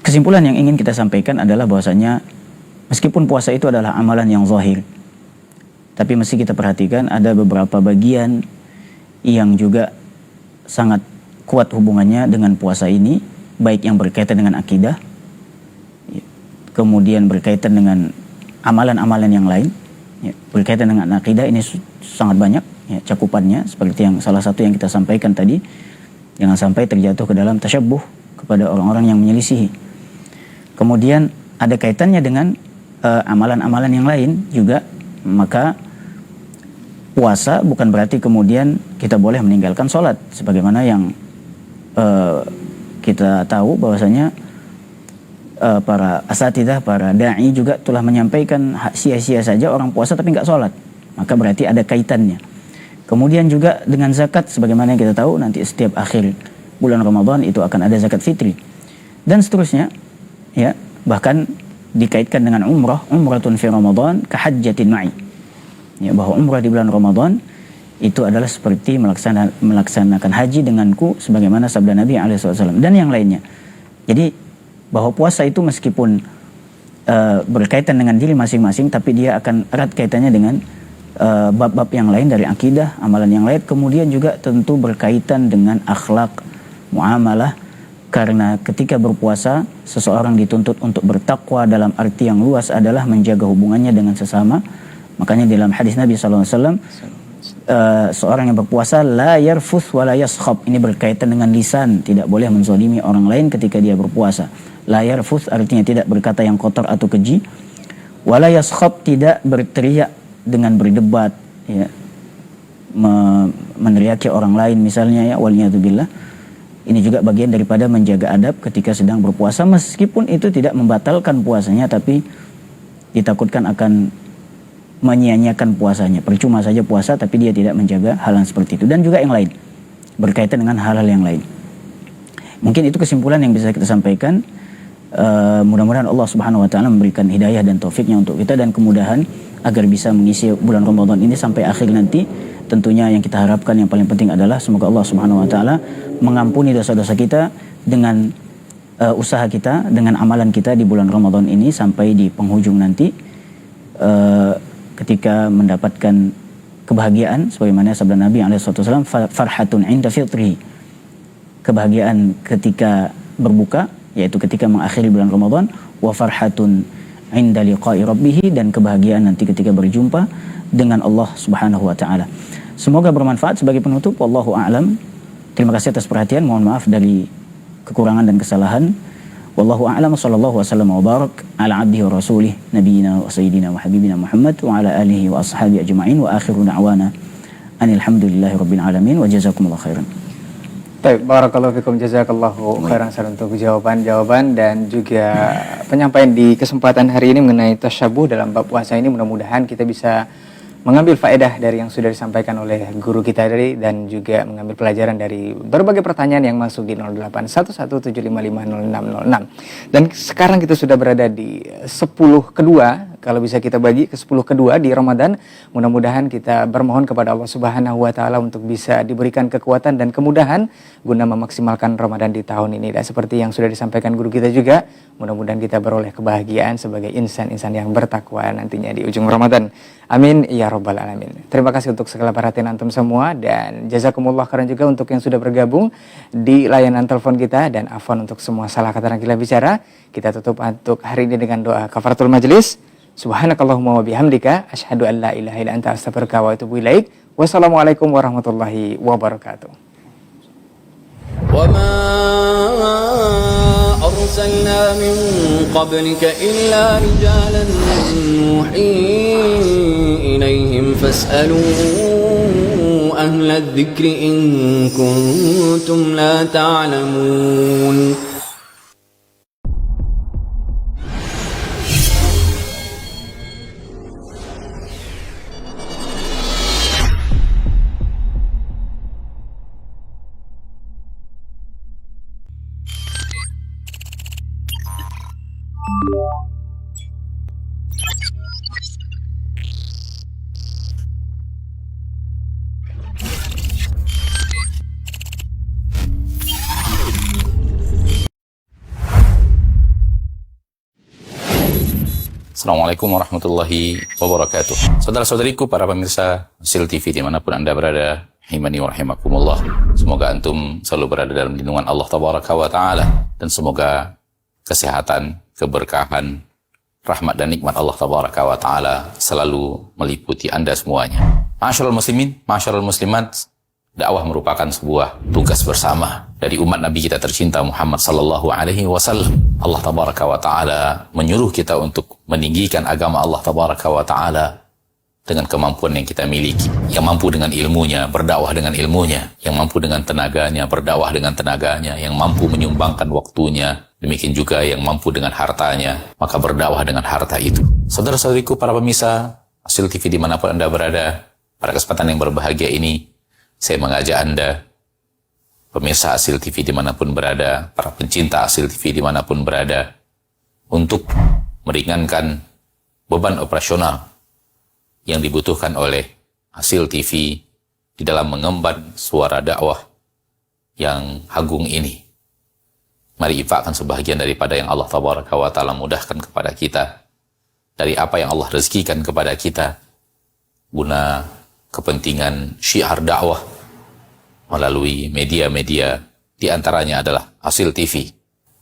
kesimpulan yang ingin kita sampaikan adalah bahwasanya meskipun puasa itu adalah amalan yang zahir, tapi mesti kita perhatikan ada beberapa bagian yang juga sangat kuat hubungannya dengan puasa ini, baik yang berkaitan dengan akidah, kemudian berkaitan dengan amalan-amalan yang lain. Berkaitan dengan akidah ini sangat banyak cakupannya, seperti yang salah satu yang kita sampaikan tadi, jangan sampai terjatuh ke dalam tasyabbuh kepada orang-orang yang menyelisihi. Kemudian ada kaitannya dengan amalan-amalan yang lain juga, maka puasa bukan berarti kemudian kita boleh meninggalkan sholat, sebagaimana yang kita tahu bahwasanya para asatidzah, para da'i juga telah menyampaikan sia-sia saja orang puasa tapi nggak sholat, maka berarti ada kaitannya. Kemudian juga dengan zakat, sebagaimana yang kita tahu nanti setiap akhir bulan Ramadan itu akan ada zakat fitri dan seterusnya, ya, bahkan dikaitkan dengan umratun fi Ramadan kahajjatin ma'i, ya, bahwa umrah di bulan Ramadan itu adalah seperti melaksanakan haji denganku, sebagaimana sabda Nabi SAW dan yang lainnya. Jadi bahwa puasa itu meskipun berkaitan dengan diri masing-masing, tapi dia akan erat kaitannya dengan bab-bab yang lain dari akidah, amalan yang lain. Kemudian juga tentu berkaitan dengan akhlak, muamalah, karena ketika berpuasa seseorang dituntut untuk bertakwa dalam arti yang luas adalah menjaga hubungannya dengan sesama. Makanya dalam hadis Nabi SAW, seorang yang berpuasa la yarfuth wa la yaskhab, ini berkaitan dengan lisan, tidak boleh menzalimi orang lain ketika dia berpuasa. La yarfuth artinya tidak berkata yang kotor atau keji, wa la yaskhab tidak berteriak dengan berdebat, ya, meneriaki orang lain misalnya, ya, waliyadzubillah. Ini juga bagian daripada menjaga adab ketika sedang berpuasa, meskipun itu tidak membatalkan puasanya, tapi ditakutkan akan menyia-nyiakan puasanya. Percuma saja puasa tapi dia tidak menjaga hal yang seperti itu. Dan juga yang lain, berkaitan dengan hal-hal yang lain. Mungkin itu kesimpulan yang bisa kita sampaikan. Mudah-mudahan Allah Subhanahu wa taala memberikan hidayah dan taufiknya untuk kita dan kemudahan agar bisa mengisi bulan Ramadan ini sampai akhir nanti. Tentunya yang kita harapkan yang paling penting adalah semoga Allah Subhanahu wa taala mengampuni dosa-dosa kita dengan usaha kita, dengan amalan kita di bulan Ramadan ini sampai di penghujung nanti, ketika mendapatkan kebahagiaan sebagaimana sabda Nabi SAW, farhatun inda fitri, kebahagiaan ketika berbuka, yaitu ketika mengakhiri bulan Ramadan, wa farhatun inda liqa'i rabbih, dan kebahagiaan nanti ketika berjumpa dengan Allah Subhanahu wa taala. Semoga bermanfaat. Sebagai penutup, wallahu a'lam. Terima kasih atas perhatian, mohon maaf dari kekurangan dan kesalahan. Wallahu a'lam, sallallahu wasallam wa barak ala abdihi wa rasulih nabiyina wa sayyidina wa habibina Muhammad wa ala alihi wa ashabi ajma'in, wa akhiru da'wana anil hamdulillahi rabbil alamin, wa jazakumullahu khairan. Baik, barakallahu fikum, jazakallahu khairan untuk jawaban-jawaban dan juga penyampaian di kesempatan hari ini mengenai tasyabuh dalam bab puasa ini. Mudah-mudahan kita bisa mengambil faedah dari yang sudah disampaikan oleh guru kita tadi dan juga mengambil pelajaran dari berbagai pertanyaan yang masuk di 0811755606. Dan sekarang kita sudah berada di 10 kedua, kalau bisa kita bagi ke 10 kedua di Ramadan. Mudah-mudahan kita bermohon kepada Allah Subhanahu wa taala untuk bisa diberikan kekuatan dan kemudahan guna memaksimalkan Ramadan di tahun ini. Dan seperti yang sudah disampaikan guru kita juga, mudah-mudahan kita beroleh kebahagiaan sebagai insan-insan yang bertakwa nantinya di ujung Ramadan. Amin ya rabbal alamin. Terima kasih untuk segala perhatian antum semua, dan jazakumullah khairan juga untuk yang sudah bergabung di layanan telepon kita, dan afwan untuk semua salah kata dan gila bicara. Kita tutup untuk hari ini dengan doa kafaratul majelis. Subhanakallahumma wa bihamdika asyhadu an la ilaha illa anta astaghfiruka wa atubu ilaik. Wassalamualaikum warahmatullahi wabarakatuh. Wa ma arsalna min qablika illa rijalan nuhi ilaihim fas'alu ahla adh-dhikri in kuntum la ta'lamun. Assalamualaikum warahmatullahi wabarakatuh. Saudara-saudariku, para pemirsa Sil TV dimanapun Anda berada, himani wa rahimakumullah. Semoga antum selalu berada dalam lindungan Allah Tabaraka wa Ta'ala, dan semoga kesehatan, keberkahan, rahmat dan nikmat Allah Tabaraka wa Ta'ala selalu meliputi Anda semuanya. Ma'asyiral muslimin, ma'asyiral muslimat, dakwah merupakan sebuah tugas bersama dari umat Nabi kita tercinta Muhammad sallallahu alaihi wasallam. Allah Tabaraka wa Ta'ala menyuruh kita untuk meninggikan agama Allah Tabaraka wa Ta'ala dengan kemampuan yang kita miliki. Yang mampu dengan ilmunya, berdakwah dengan ilmunya. Yang mampu dengan tenaganya, berdakwah dengan tenaganya. Yang mampu menyumbangkan waktunya. Demikian juga yang mampu dengan hartanya, maka berdakwah dengan harta itu. Saudara-saudariku, para pemirsa Sil TV dimanapun Anda berada, pada kesempatan yang berbahagia ini, saya mengajak Anda, pemirsa Asil TV dimanapun berada, para pencinta Asil TV dimanapun berada, untuk meringankan beban operasional yang dibutuhkan oleh Asil TV di dalam mengemban suara dakwah yang agung ini. Mari infakkan sebahagian daripada yang Allah Tabaraka wa Ta'ala mudahkan kepada kita, dari apa yang Allah rezekikan kepada kita, guna kepentingan syiar dakwah melalui media-media, di antaranya adalah Asil TV.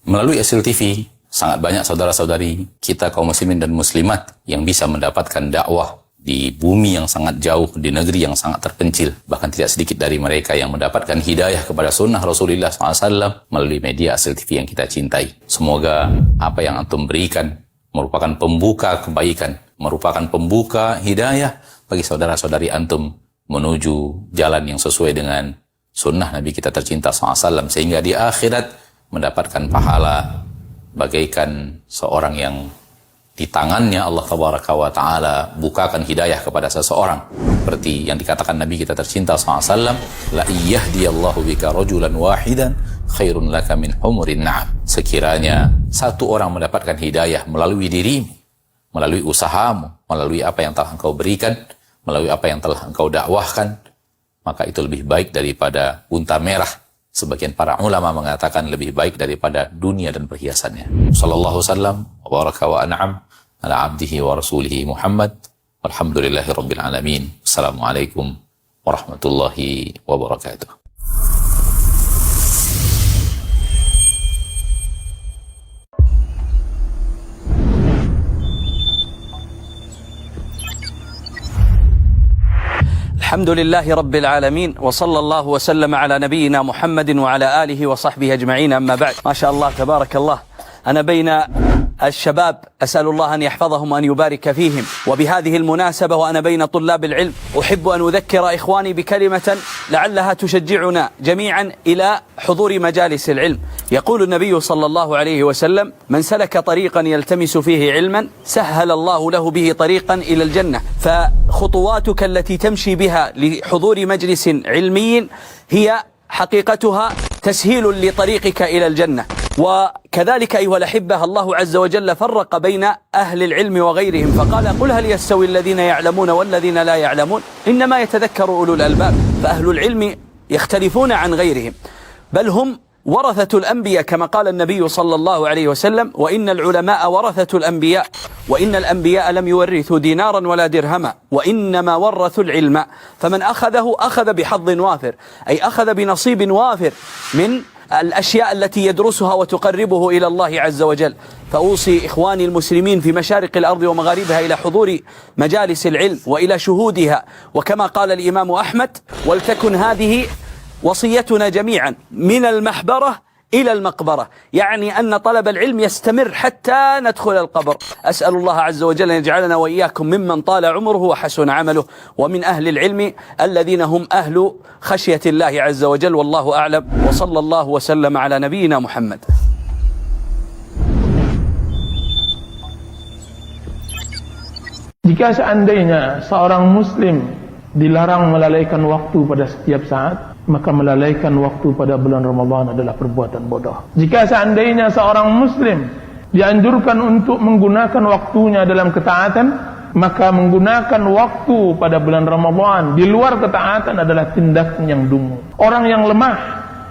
Melalui Asil TV, sangat banyak saudara-saudari kita kaum muslimin dan muslimat yang bisa mendapatkan dakwah di bumi yang sangat jauh, di negeri yang sangat terpencil. Bahkan tidak sedikit dari mereka yang mendapatkan hidayah kepada sunnah Rasulullah SAW melalui media Asil TV yang kita cintai. Semoga apa yang antum berikan merupakan pembuka kebaikan, merupakan pembuka hidayah bagi saudara-saudari antum menuju jalan yang sesuai dengan sunnah Nabi kita tercinta SAW, sehingga di akhirat mendapatkan pahala bagaikan seorang yang di tangannya Allah Tabaraka wa Ta'ala bukakan hidayah kepada seseorang, seperti yang dikatakan Nabi kita tercinta SAW, la iyahdiyallahu bika rajulan wahidan khairun laka min humurin na'am. Sekiranya satu orang mendapatkan hidayah melalui dirimu, melalui usahamu, melalui apa yang telah engkau berikan, melalui apa yang telah engkau dakwahkan, maka itu lebih baik daripada unta merah. Sebagian para ulama mengatakan lebih baik daripada dunia dan perhiasannya. Sallallahu wasallam wa baraka wa an'am ala abdihi wa rasulihi Muhammad. Walhamdulillahi rabbil alamin. Assalamualaikum warahmatullahi wabarakatuh. الحمد لله رب العالمين وصلى الله وسلم على نبينا محمد وعلى آله وصحبه أجمعين. أما بعد، ما شاء الله تبارك الله، أنا بين الشباب أسأل الله أن يحفظهم وأن يبارك فيهم، وبهذه المناسبة وأنا بين طلاب العلم أحب أن أذكر إخواني بكلمة لعلها تشجعنا جميعا إلى حضور مجالس العلم. يقول النبي صلى الله عليه وسلم: من سلك طريقا يلتمس فيه علما سهل الله له به طريقا إلى الجنة. فخطواتك التي تمشي بها لحضور مجلس علمي هي حقيقتها تسهيل لطريقك إلى الجنة. وكذلك أيها الأحبة، الله عز وجل فرق بين أهل العلم وغيرهم فقال: قل هل يستوي الذين يعلمون والذين لا يعلمون إنما يتذكر أولو الألباب. فأهل العلم يختلفون عن غيرهم، بل هم ورثة الأنبياء كما قال النبي صلى الله عليه وسلم: وإن العلماء ورثة الأنبياء وإن الأنبياء لم يورثوا دينارا ولا درهما وإنما ورثوا العلم فمن أخذه أخذ بحظ وافر، أي أخذ بنصيب وافر من الأشياء التي يدرسها وتقربه إلى الله عز وجل. فأوصي إخواني المسلمين في مشارق الأرض ومغاربها إلى حضور مجالس العلم وإلى شهودها، وكما قال الإمام أحمد: ولتكن هذه وصيتنا جميعا من المحبرة إلى المقبرة، يعني أن طلب العلم يستمر حتى ندخل القبر. أسأل الله عز وجل أن يجعلنا وإياكم ممن طال عمره وحسن عمله، ومن أهل العلم الذين هم أهل خشية الله عز وجل. والله أعلم، وصلى الله وسلم على نبينا محمد. Jika seandainya seorang muslim dilarang melalaikan waktu pada setiap saat, maka melalaikan waktu pada bulan Ramadan adalah perbuatan bodoh. Jika seandainya seorang muslim dianjurkan untuk menggunakan waktunya dalam ketaatan, maka menggunakan waktu pada bulan Ramadan di luar ketaatan adalah tindakan yang dungu. Orang yang lemah,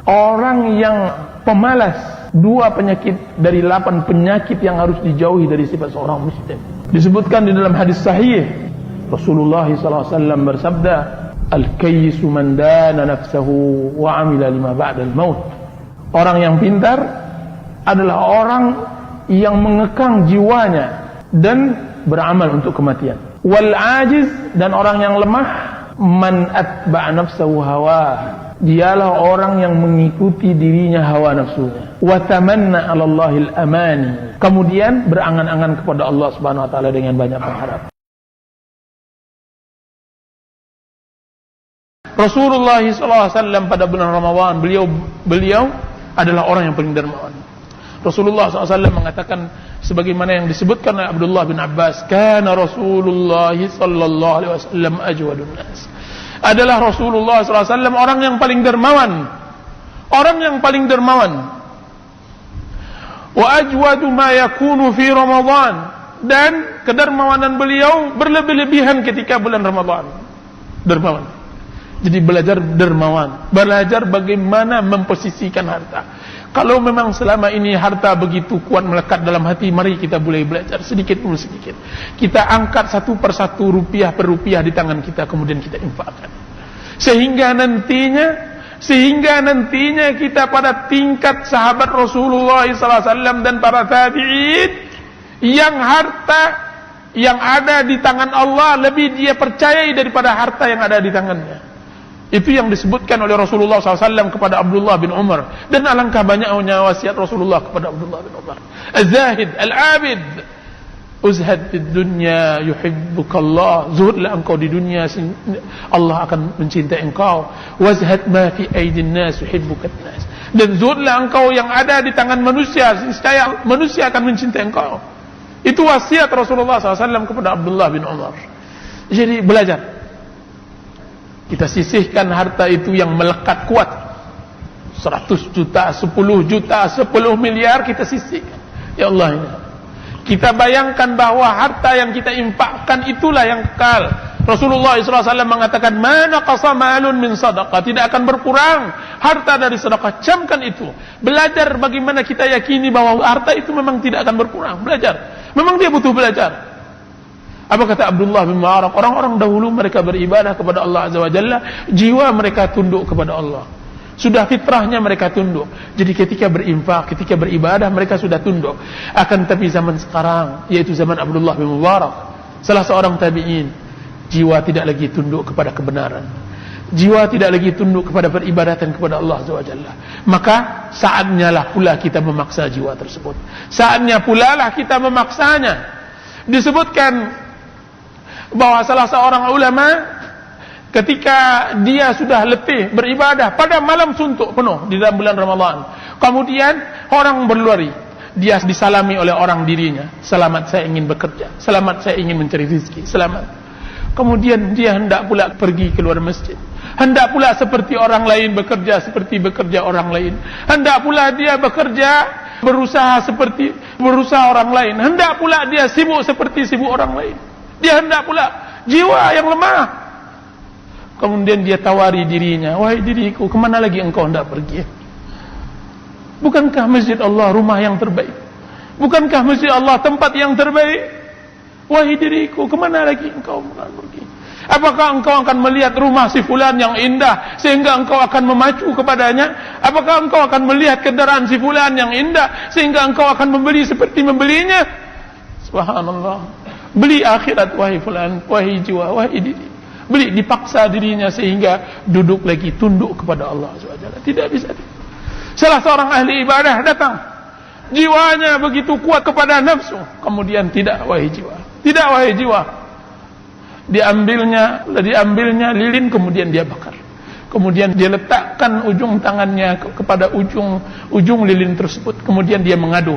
orang yang pemalas, 2 penyakit dari 8 penyakit yang harus dijauhi dari sifat seorang muslim. Disebutkan di dalam hadis sahih, Rasulullah SAW bersabda, "Al-kayyisu man dana nafsahu wa amila lima ba'dal maut." Orang yang pintar adalah orang yang mengekang jiwanya dan beramal untuk kematian. Wal ajiz, dan orang yang lemah, man atba'a nafsahu hawa, dialah orang yang mengikuti dirinya hawa nafsunya. Wa tamanna 'ala Allahil amani, kemudian berangan-angan kepada Allah Subhanahu wa taala dengan banyak berharap. Rasulullah SAW pada bulan Ramadan, beliau adalah orang yang paling dermawan. Rasulullah SAW mengatakan sebagaimana yang disebutkan oleh Abdullah bin Abbas, kana Rasulullah sallallahu alaihi wasallam ajwadun nas. Adalah Rasulullah SAW orang yang paling dermawan, orang yang paling dermawan. Wa ajwadu ma yakunu fi Ramadan, dan kedermawanan beliau berlebih-lebihan ketika bulan Ramadan. Dermawan. Jadi belajar dermawan, belajar bagaimana memposisikan harta. Kalau memang selama ini harta begitu kuat melekat dalam hati, mari kita mulai belajar sedikit demi sedikit. Kita angkat satu persatu, rupiah per rupiah di tangan kita, kemudian kita infakkan. Sehingga nantinya kita pada tingkat sahabat Rasulullah SAW dan para tabi'in, yang harta yang ada di tangan Allah lebih dia percayai daripada harta yang ada di tangannya. Itu yang disebutkan oleh Rasulullah SAW kepada Abdullah bin Umar. Dan alangkah banyaknya wasiat Rasulullah kepada Abdullah bin Umar. Az-zahid, al-abid, uzhad di dunya yuhibbukallah. Zuhudlah engkau di dunia, Allah akan mencintai engkau. Wazhad ma fi aidin nas yuhibbukat nas. Dan zuhudlah engkau yang ada di tangan manusia, niscaya manusia akan mencintai engkau. Itu wasiat Rasulullah SAW kepada Abdullah bin Umar. Jadi belajar. Kita sisihkan harta itu yang melekat kuat, 100 juta, 10 juta, 10 miliar kita sisihkan. Ya Allah, ini kita bayangkan bahwa harta yang kita infakkan itulah yang kekal. Rasulullah SAW mengatakan, mana qasa malun min sadaqah, tidak akan berkurang harta dari sedekah. Camkan itu. Belajar bagaimana kita yakini bahwa harta itu memang tidak akan berkurang. Belajar. Memang dia butuh belajar. Apa kata Abdullah bin Mubarak? Orang-orang dahulu mereka beribadah kepada Allah Azza wa Jalla, jiwa mereka tunduk kepada Allah. Sudah fitrahnya mereka tunduk. Jadi ketika berinfak, ketika beribadah, mereka sudah tunduk. Akan tapi zaman sekarang, yaitu zaman Abdullah bin Mubarak, salah seorang tabi'in, jiwa tidak lagi tunduk kepada kebenaran. Jiwa tidak lagi tunduk kepada peribadatan kepada Allah Azza wa Jalla. Maka saatnya lah pula kita memaksa jiwa tersebut. Saatnya pula lah kita memaksanya. Disebutkan bahwa salah seorang ulama ketika dia sudah letih beribadah pada malam suntuk penuh di dalam bulan Ramadan, kemudian orang berlari, dia disalami oleh orang dirinya, selamat saya ingin bekerja, selamat saya ingin mencari rezeki, selamat. Kemudian dia hendak pula pergi keluar masjid, hendak pula seperti orang lain bekerja seperti bekerja orang lain, hendak pula dia bekerja berusaha seperti berusaha orang lain, hendak pula dia sibuk seperti sibuk orang lain. Dia hendak pula jiwa yang lemah. Kemudian dia tawari dirinya, wahai diriku, kemana lagi engkau hendak pergi? Bukankah masjid Allah rumah yang terbaik? Bukankah masjid Allah tempat yang terbaik? Wahai diriku, kemana lagi engkau hendak pergi? Apakah engkau akan melihat rumah si fulan yang indah sehingga engkau akan memacu kepadanya? Apakah engkau akan melihat kendaraan si fulan yang indah sehingga engkau akan membeli seperti membelinya? Subhanallah. Beli akhirat wahai fulan, wahai jiwa, wahai diri. Beli, dipaksa dirinya sehingga duduk lagi tunduk kepada Allah SWT. Tidak bisa. Salah seorang ahli ibadah datang, jiwanya begitu kuat kepada nafsu, kemudian tidak wahai jiwa, tidak wahai jiwa. Diambilnya lilin, kemudian dia bakar. Kemudian dia letakkan ujung tangannya kepada ujung lilin tersebut. Kemudian dia mengadu,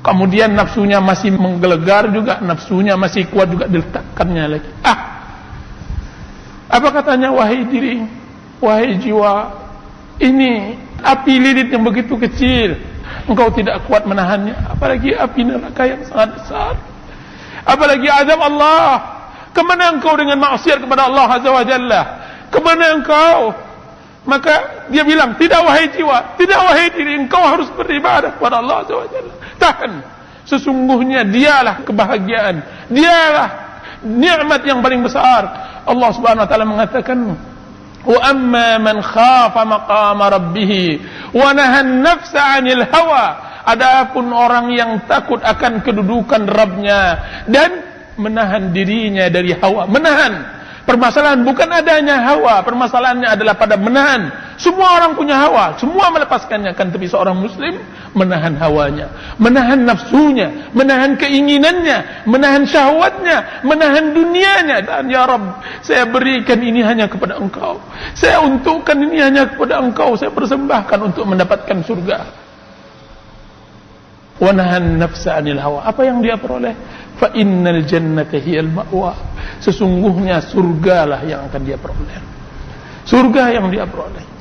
kemudian nafsunya masih menggelegar juga, nafsunya masih kuat juga, diletakkannya lagi. Apa katanya? Wahai diri, wahai jiwa, ini api lilin yang begitu kecil, engkau tidak kuat menahannya, apalagi api neraka yang sangat besar, apalagi azab Allah. Kemana engkau dengan maksiat kepada Allah Azza wa Jalla? Kemana engkau? Maka dia bilang, tidak wahai jiwa, tidak wahai diri, engkau harus beribadah kepada Allah Azza wa Jalla. Tahan, Sesungguhnya dialah kebahagiaan, dialah nikmat yang paling besar. Allah Subhanahu wa taala mengatakan, wa amma man khafa maqama rabbih wa nahan nafsa 'anil hawa. Adapun orang yang takut akan kedudukan Rabbnya dan menahan dirinya dari hawa. Menahan. Permasalahan bukan adanya hawa, permasalahannya adalah pada menahan. Semua orang punya hawa, semua melepaskannya, kan, tapi seorang muslim menahan hawanya, menahan nafsunya, menahan keinginannya, menahan syahwatnya, menahan dunianya. Dan ya Rabb, saya berikan ini hanya kepada Engkau, saya untukkan ini hanya kepada Engkau, saya persembahkan untuk mendapatkan surga. Wa nahan nafsa 'anil hawa. Apa yang dia peroleh? Fa innal jannata hiyal ma'wa. Sesungguhnya surgalah yang akan dia peroleh. Surga yang dia peroleh.